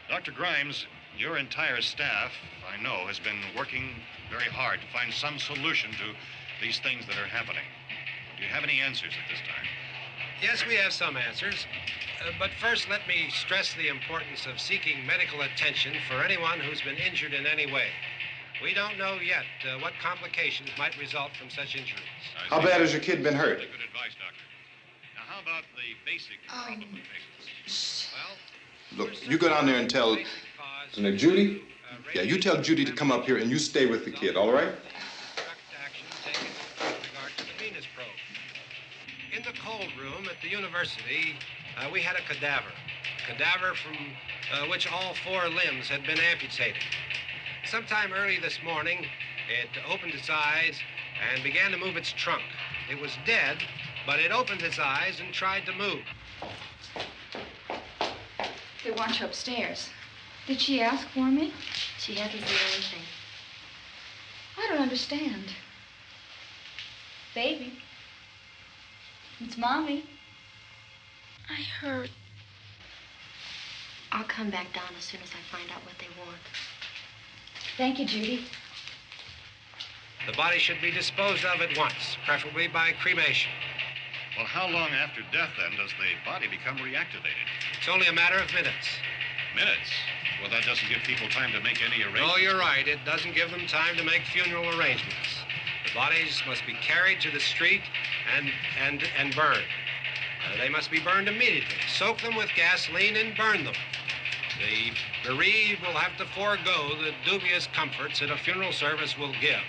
Dr. Grimes, your entire staff, I know, has been working very hard to find some solution to these things that are happening. Do you have any answers at this time? Yes, we have some answers. But first, let me stress the importance of seeking medical attention for anyone who's been injured in any way. We don't know yet what complications might result from such injuries. How bad has your kid been hurt? Good advice, Doctor. Now, how about the basic problem of patients? Well, Look, you go down there and tell... Isn't it Judy? Yeah, you tell Judy to come up here and you stay with the kid, all right? In the cold room at the university, we had a cadaver from which all 4 limbs had been amputated. Sometime early this morning, it opened its eyes and began to move its trunk. It was dead, but it opened its eyes and tried to move. They want you upstairs. Did she ask for me? She hasn't said anything. I don't understand. Baby. It's Mommy. I heard. I'll come back down as soon as I find out what they want. Thank you, Judy. The body should be disposed of at once, preferably by cremation. well, how long after death, then, does the body become reactivated? It's only a matter of minutes. Minutes? Well, that doesn't give people time to make any arrangements. No, you're right. It doesn't give them time to make funeral arrangements. The bodies must be carried to the street and burned. They must be burned immediately. Soak them with gasoline and burn them. The bereaved will have to forego the dubious comforts that a funeral service will give.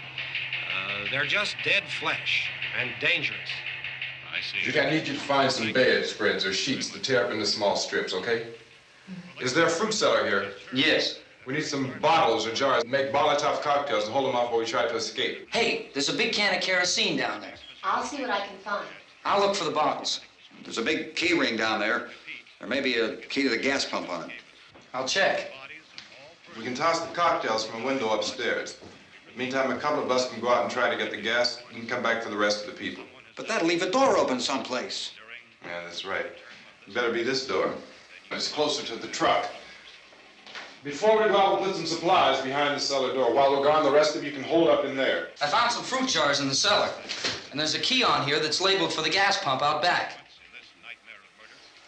They're just dead flesh and dangerous. I see. Judy, I need you to find some bedspreads or sheets to tear up into small strips, okay? Is there a fruit cellar here? Yes. We need some bottles or jars to make Molotov cocktails and hold them off while we try to escape. Hey, there's a big can of kerosene down there. I'll see what I can find. I'll look for the bottles. There's a big key ring down there. There may be a key to the gas pump on it. I'll check. We can toss the cocktails from a window upstairs. Meantime, a couple of us can go out and try to get the gas and come back for the rest of the people. But that'll leave a door open someplace. Yeah, that's right. It better be this door. It's closer to the truck. Before we go out, we'll put some supplies behind the cellar door. While we're gone, the rest of you can hold up in there. I found some fruit jars in the cellar. And there's a key on here that's labeled for the gas pump out back.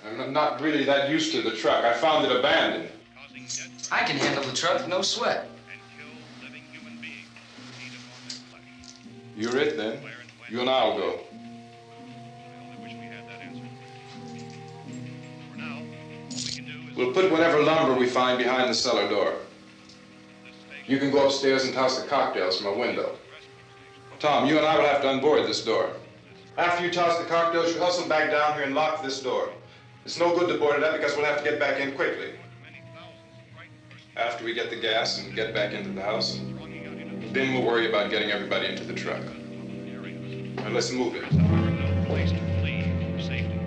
I'm not really that used to the truck. I found it abandoned. I can handle the truck, no sweat. You're it, then. You and I'll go. We'll put whatever lumber we find behind the cellar door. You can go upstairs and toss the cocktails from a window. Tom, you and I will have to unboard this door. After you toss the cocktails, you hustle back down here and lock this door. It's no good to board it up because we'll have to get back in quickly. After we get the gas and get back into the house, then we'll worry about getting everybody into the truck. Now let's move it. Place to flee for safety,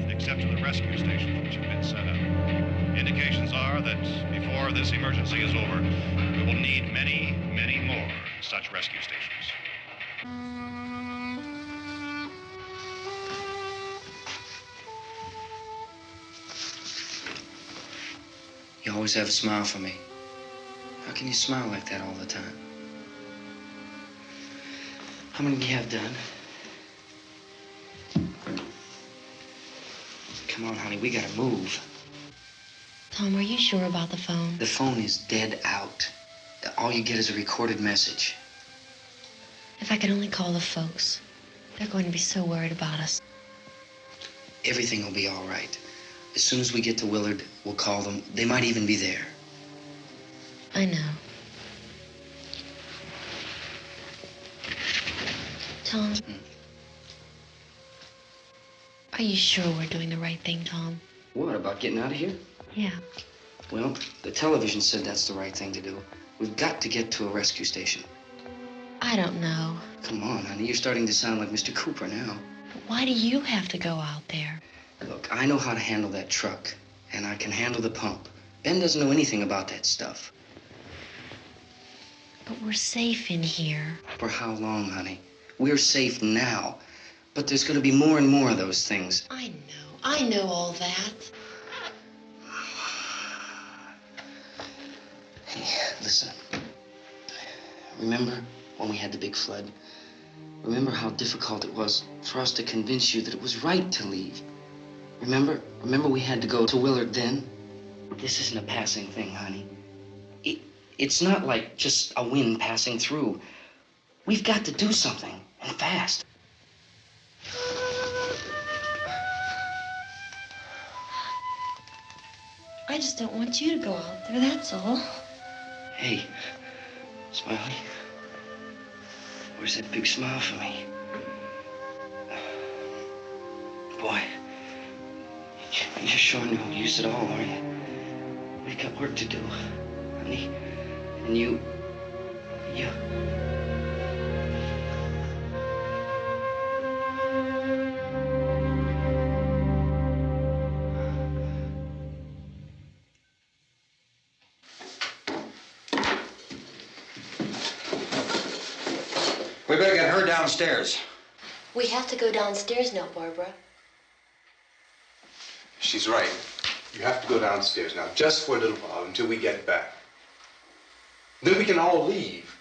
except kept to the rescue stations which have been set up. Indications are that before this emergency is over, we will need many, many more such rescue stations. You always have a smile for me. How can you smile like that all the time? How many do you have done? Come on, honey, we gotta move. Tom, are you sure about the phone? The phone is dead out. All you get is a recorded message. If I could only call the folks. They're going to be so worried about us. Everything will be all right. As soon as we get to Willard, we'll call them. They might even be there. I know. Tom, are you sure we're doing the right thing, Tom? What, about getting out of here? Yeah. Well, the television said that's the right thing to do. We've got to get to a rescue station. I don't know. Come on, honey, you're starting to sound like Mr. Cooper now. But why do you have to go out there? Look, I know how to handle that truck, and I can handle the pump. Ben doesn't know anything about that stuff. But we're safe in here. For how long, honey? We're safe now. But there's going to be more and more of those things. I know all that. Hey, listen. Remember when we had the big flood? Remember how difficult it was for us to convince you that it was right to leave? Remember we had to go to Willard then? This isn't a passing thing, honey. It's not like just a wind passing through. We've got to do something, and fast. I just don't want you to go out there, that's all. Hey, Smiley, where's that big smile for me? Boy, you're showing no use at all, aren't you? We've got work to do, honey. And you... We better get her downstairs. We have to go downstairs now, Barbara. She's right. You have to go downstairs now, just for a little while, until we get back. Then we can all leave.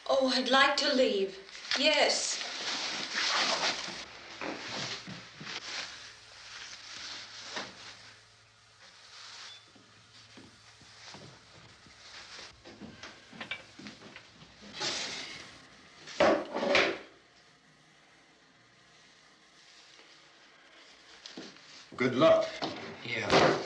Oh, I'd like to leave. Yes. Good luck. Yeah.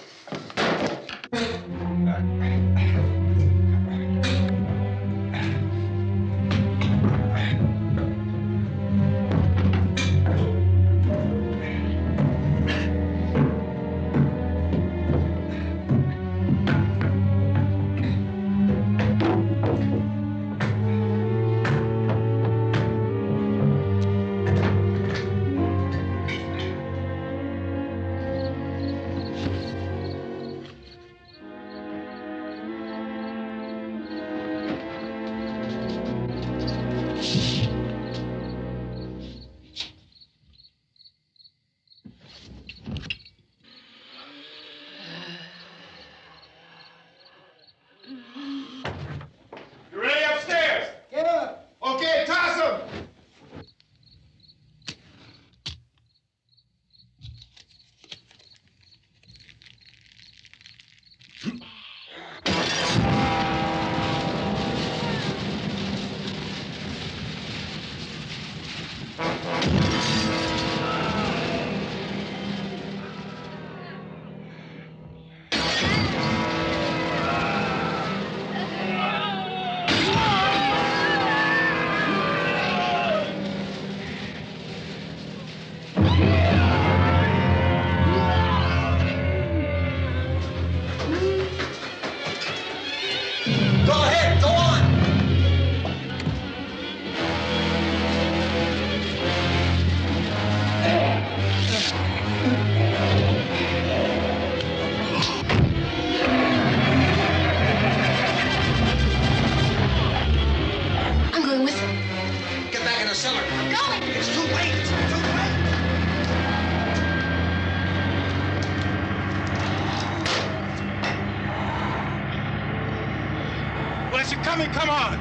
you're coming, come on!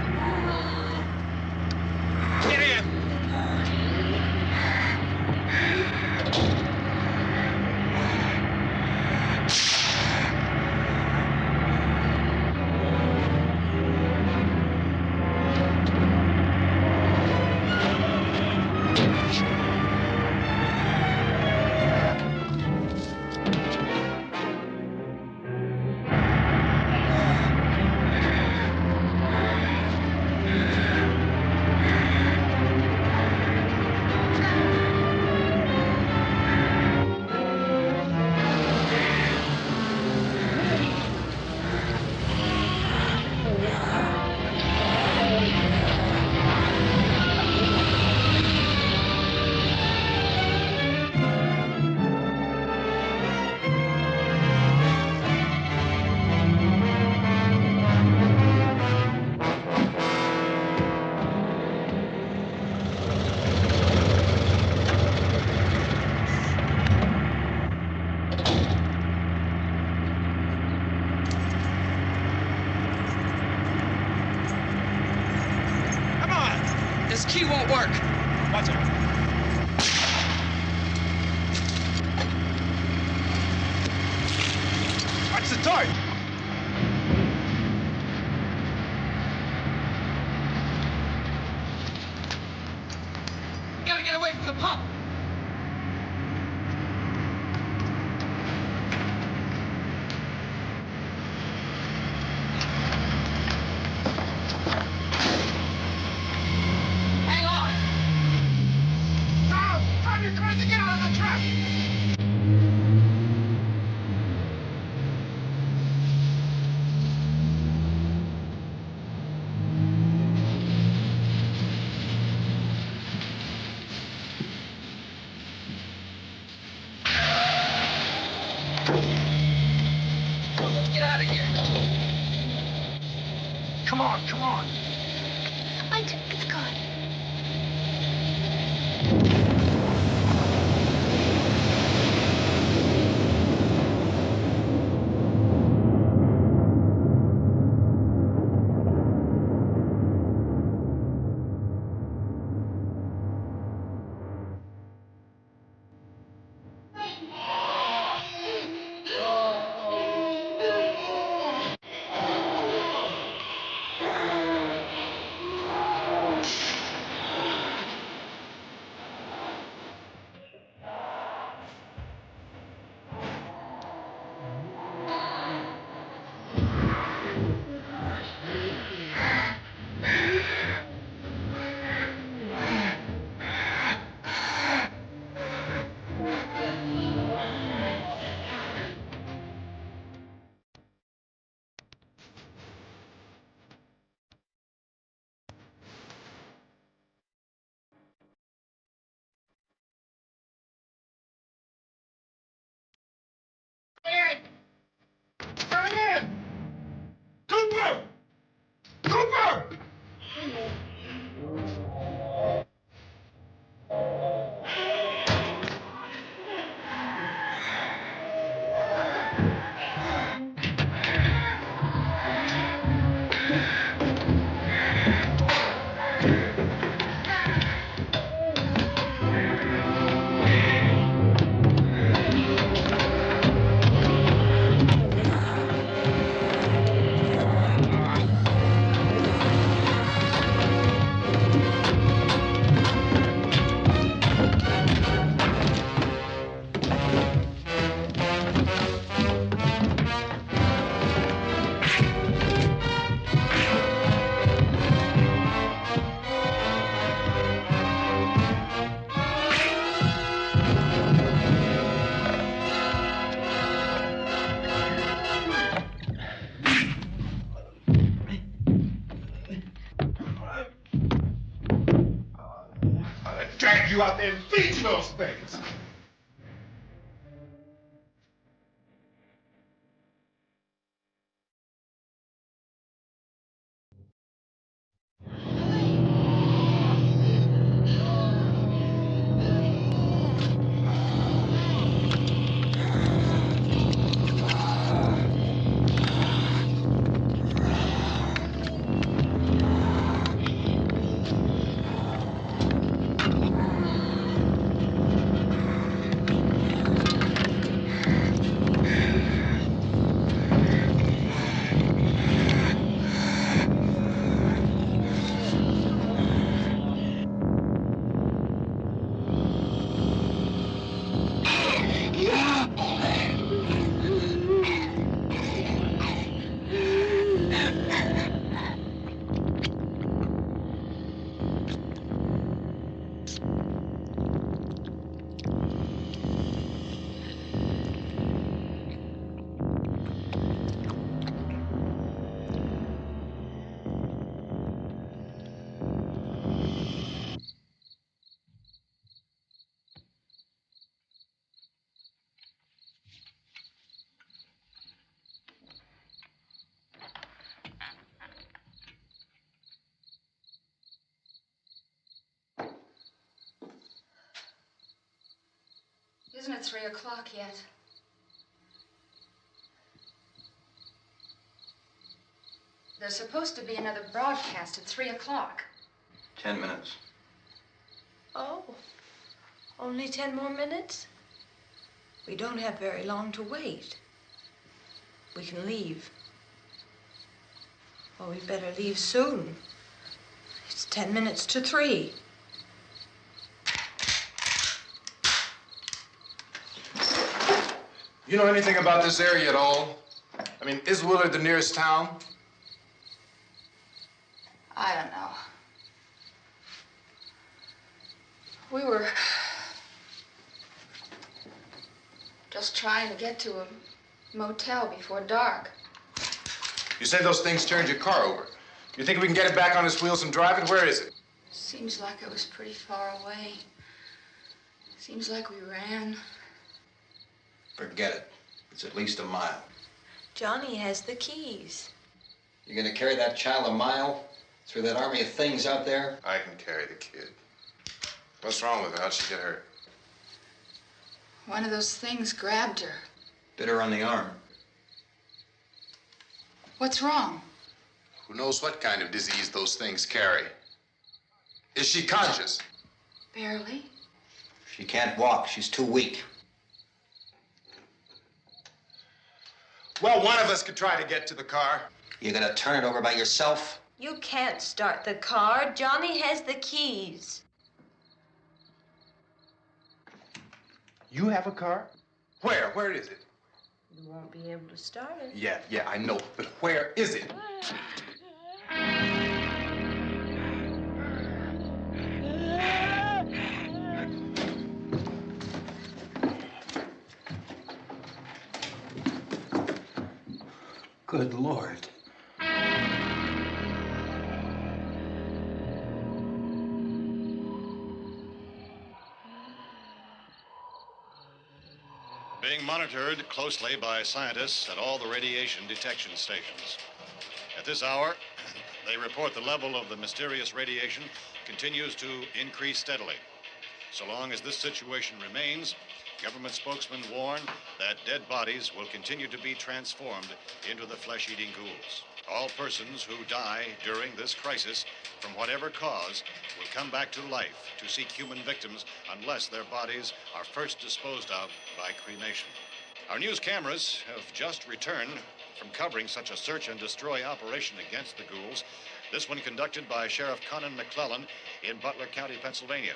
Get in! This key won't work. Watch it. Watch the torch. We gotta get away from the pump. Hang on. Tom, you're trying to get out of the trap. Let's get out of here. Come on, come on. It's gone. Cooper! Cooper! Drag you out there and feed you those things. Isn't it 3 o'clock yet? There's supposed to be another broadcast at 3 o'clock. 10 minutes. Oh, only 10 more minutes? We don't have very long to wait. We can leave. Well, we better leave soon. It's 10 minutes to 3. You know anything about this area at all? I mean, is Willard the nearest town? I don't know. We were just trying to get to a motel before dark. You say those things turned your car over. You think we can get it back on its wheels and drive it? Where is it? Seems like it was pretty far away. Seems like we ran. Forget it. It's at least a mile. Johnny has the keys. You're gonna carry that child a mile through that army of things out there? I can carry the kid. What's wrong with her? How'd she get hurt? One of those things grabbed her. Bit her on the arm. What's wrong? Who knows what kind of disease those things carry? Is she conscious? Barely. She can't walk. She's too weak. Well, one of us could try to get to the car. You gonna turn it over by yourself? You can't start the car. Johnny has the keys. You have a car? Where? Where is it? You won't be able to start it. Yeah, I know. But where is it? Good Lord. Being monitored closely by scientists at all the radiation detection stations. At this hour, they report the level of the mysterious radiation continues to increase steadily. So long as this situation remains, government spokesmen warn that dead bodies will continue to be transformed into the flesh-eating ghouls. All persons who die during this crisis, from whatever cause, will come back to life to seek human victims unless their bodies are first disposed of by cremation. Our news cameras have just returned from covering such a search and destroy operation against the ghouls, this one conducted by Sheriff Conan McClellan in Butler County, Pennsylvania.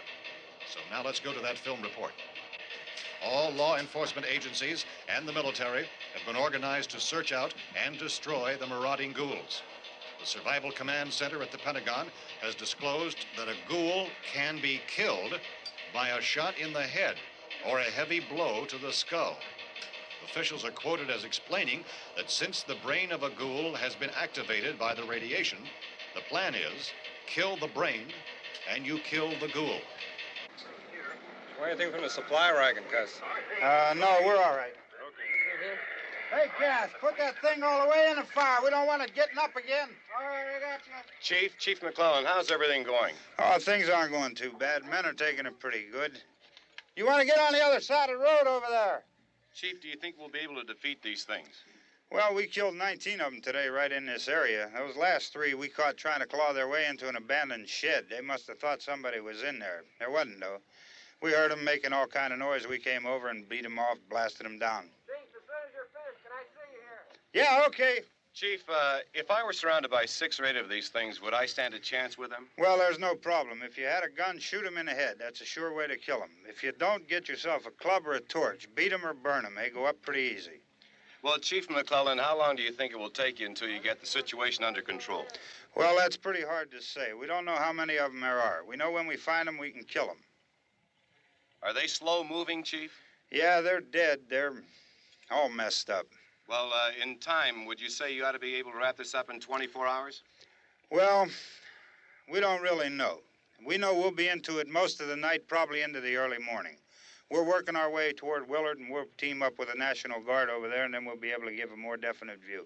So now let's go to that film report. All law enforcement agencies and the military have been organized to search out and destroy the marauding ghouls. The Survival Command Center at the Pentagon has disclosed that a ghoul can be killed by a shot in the head or a heavy blow to the skull. Officials are quoted as explaining that since the brain of a ghoul has been activated by the radiation, the plan is kill the brain and you kill the ghoul. Anything from the supply wagon, Cuz? No, we're all right. Hey, Cass, put that thing all the way in the fire. We don't want it getting up again. All right, I got you. Chief McClellan, how's everything going? Oh, things aren't going too bad. Men are taking it pretty good. You want to get on the other side of the road over there? Chief, do you think we'll be able to defeat these things? Well, we killed 19 of them today right in this area. Those last 3 we caught trying to claw their way into an abandoned shed. They must have thought somebody was in there. There wasn't, though. We heard them making all kind of noise. We came over and beat them off, blasted them down. Chief, as soon as you're finished, can I see you here? Yeah, okay. Chief, if I were surrounded by 6 or 8 of these things, would I stand a chance with them? Well, there's no problem. If you had a gun, shoot him in the head. That's a sure way to kill him. If you don't, get yourself a club or a torch. Beat him or burn him. They go up pretty easy. Well, Chief McClellan, how long do you think it will take you until you get the situation under control? Well, that's pretty hard to say. We don't know how many of them there are. We know when we find them, we can kill them. Are they slow-moving, Chief? Yeah, they're dead. They're all messed up. Well, in time, would you say you ought to be able to wrap this up in 24 hours? Well, we don't really know. We know we'll be into it most of the night, probably into the early morning. We're working our way toward Willard, and we'll team up with the National Guard over there, and then we'll be able to give a more definite view.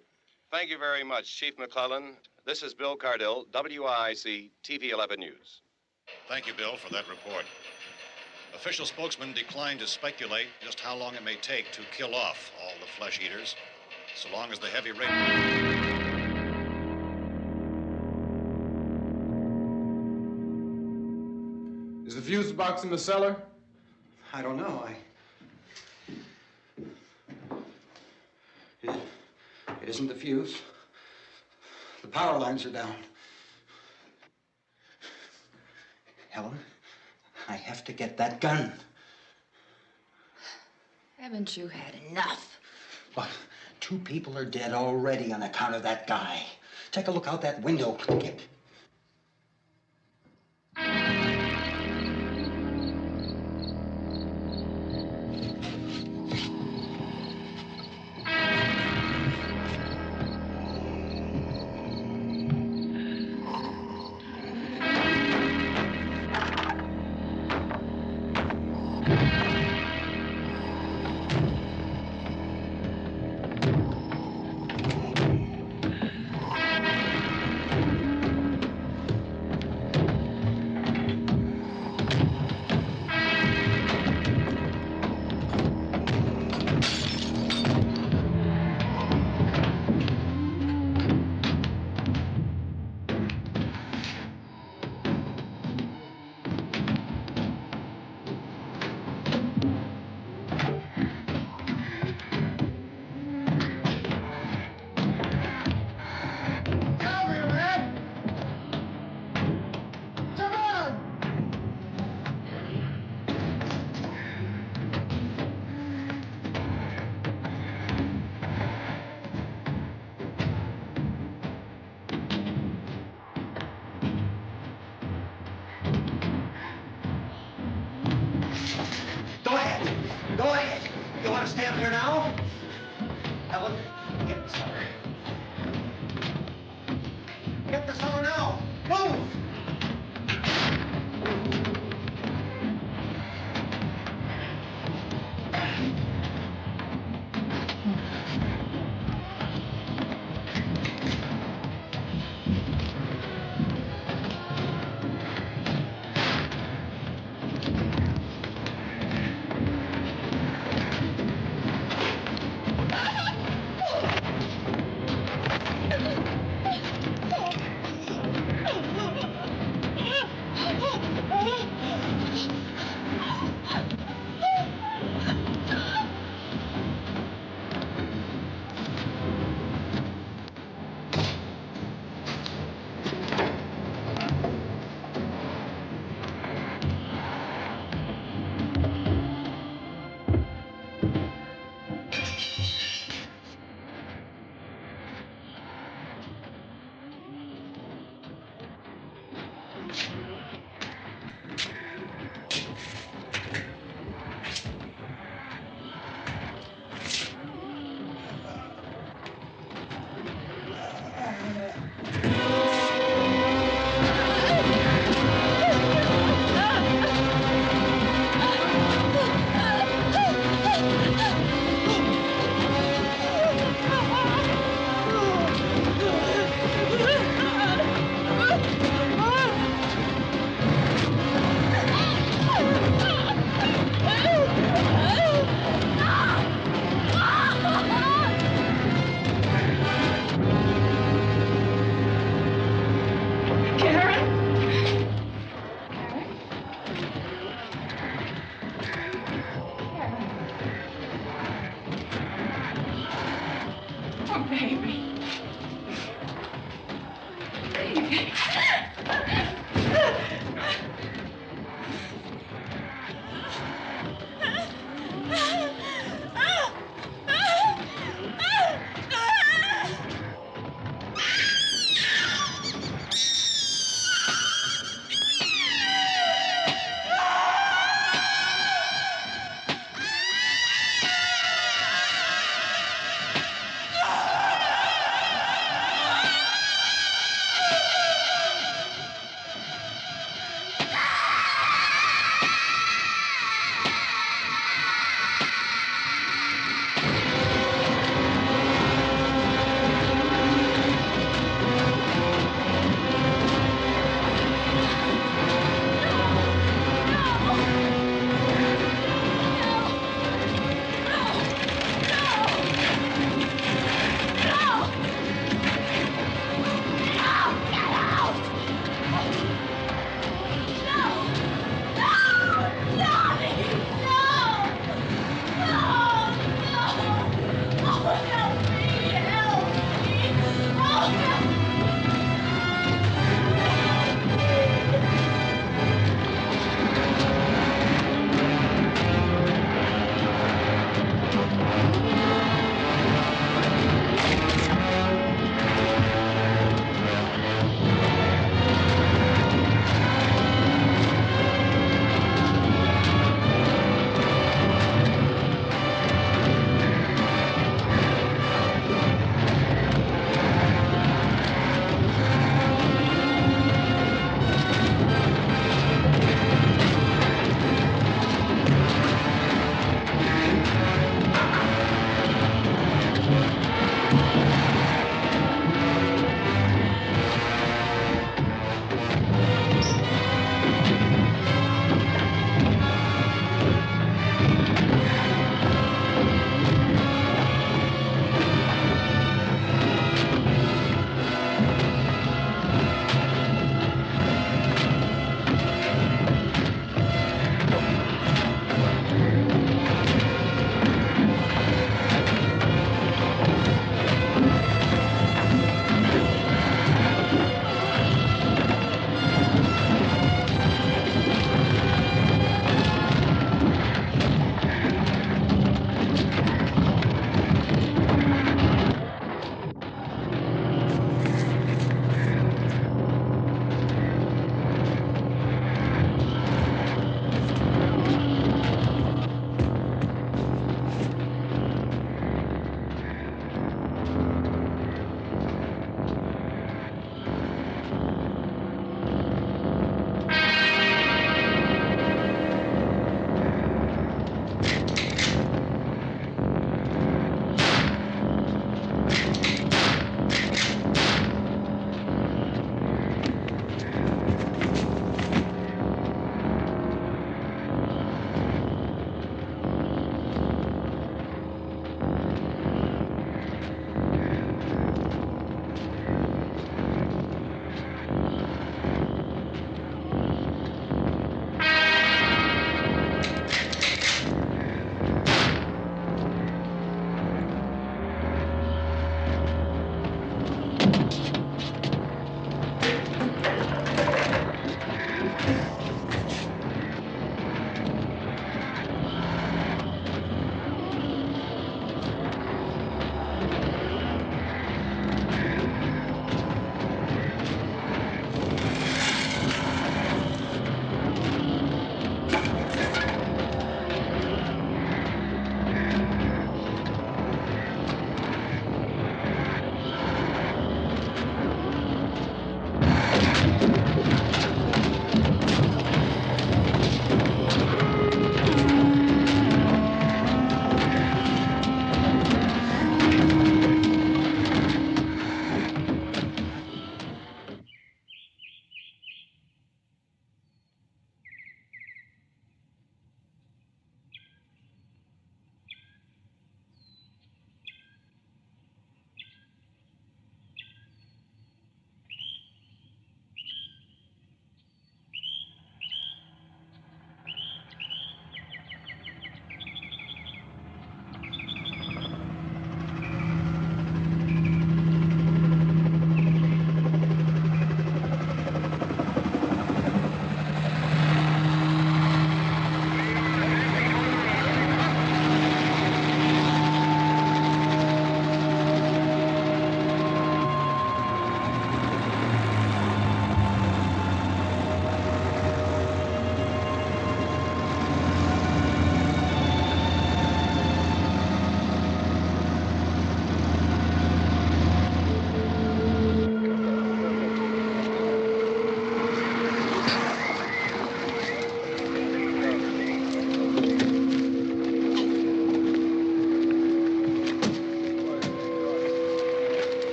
Thank you very much, Chief McClellan. This is Bill Cardill, WIC TV 11 News. Thank you, Bill, for that report. Official spokesman declined to speculate just how long it may take to kill off all the flesh eaters, so long as the heavy rain... Is the fuse box in the cellar? I don't know. It isn't the fuse. The power lines are down. Helen, I have to get that gun. Haven't you had enough? But 2 people are dead already on account of that guy. Take a look out that window. Get... Go ahead. Go ahead. You want to stay up here now? Helen, get the cellar. Get the cellar now. Move!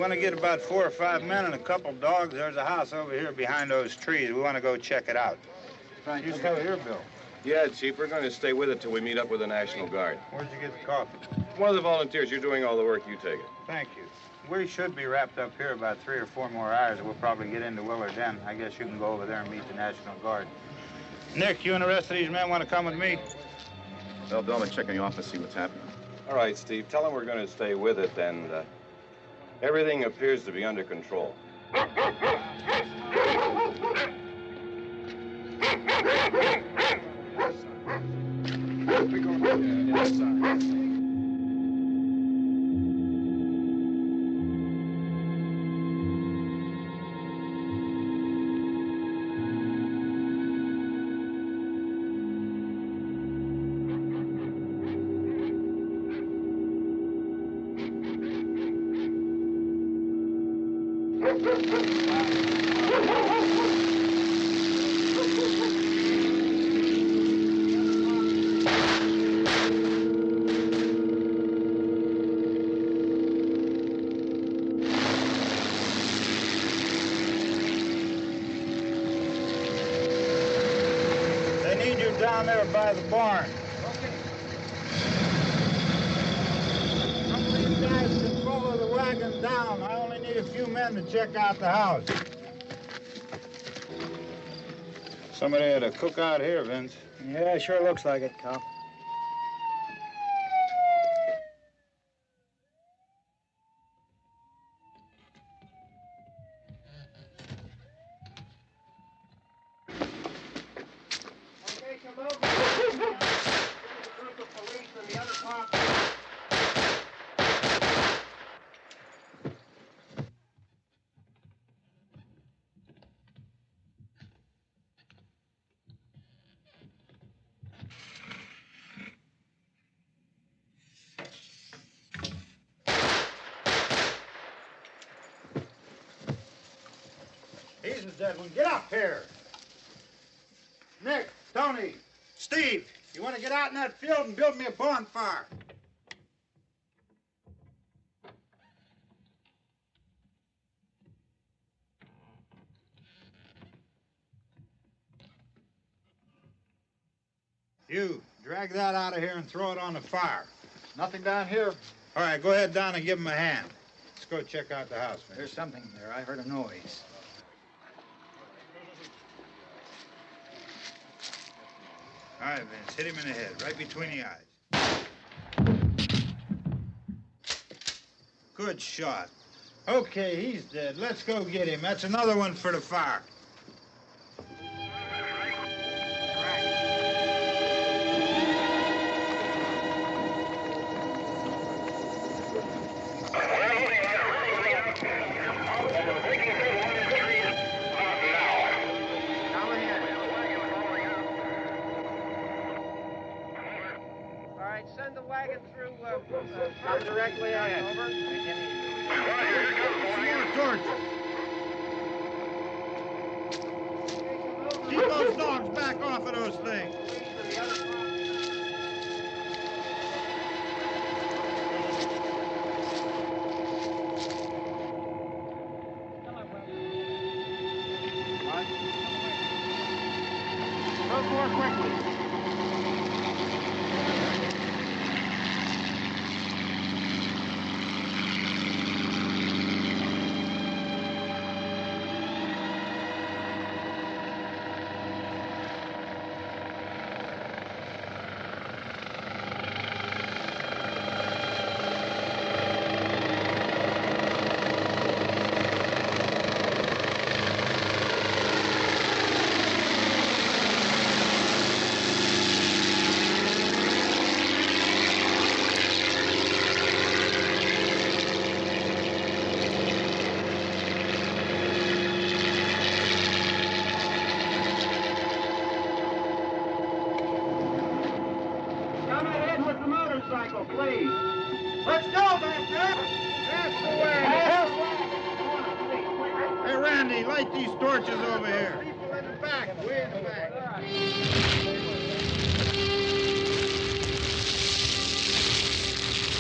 want to get about 4 or 5 men and a couple dogs. There's a house over here behind those trees. We want to go check it out. You still here, Bill? Yeah, Chief, we're going to stay with it till we meet up with the National Guard. Where'd you get the coffee? One of the volunteers. You're doing all the work. You take it. Thank you. We should be wrapped up here about 3 or 4 more hours. We'll probably get into Willard then. I guess you can go over there and meet the National Guard. Nick, you and the rest of these men want to come with me? Well, Bill, I'm checking the office, see what's happening. All right, Steve. Tell them we're going to stay with it, and everything appears to be under control. Down there by the barn. Some of these guys can follow the wagon down. I only need a few men to check out the house. Somebody had a cookout here, Vince. Yeah, sure looks like it, Cop. He's the dead one. Get up here. Nick, Tony, Steve, you want to get out in that field and build me a bonfire? You, drag that out of here and throw it on the fire. Nothing down here. All right, go ahead down and give him a hand. Let's go check out the house, man. There's something there. I heard a noise. All right, Vince, hit him in the head, right between the eyes. Good shot. Okay, he's dead. Let's go get him. That's another one for the fire. Send the wagon through directly out. Over. More torch. Keep those dogs back off of those things. Go more quickly. Please. Let's go back there. That's the way. Hey, Randy, light these torches over here. People in the back, way in the back.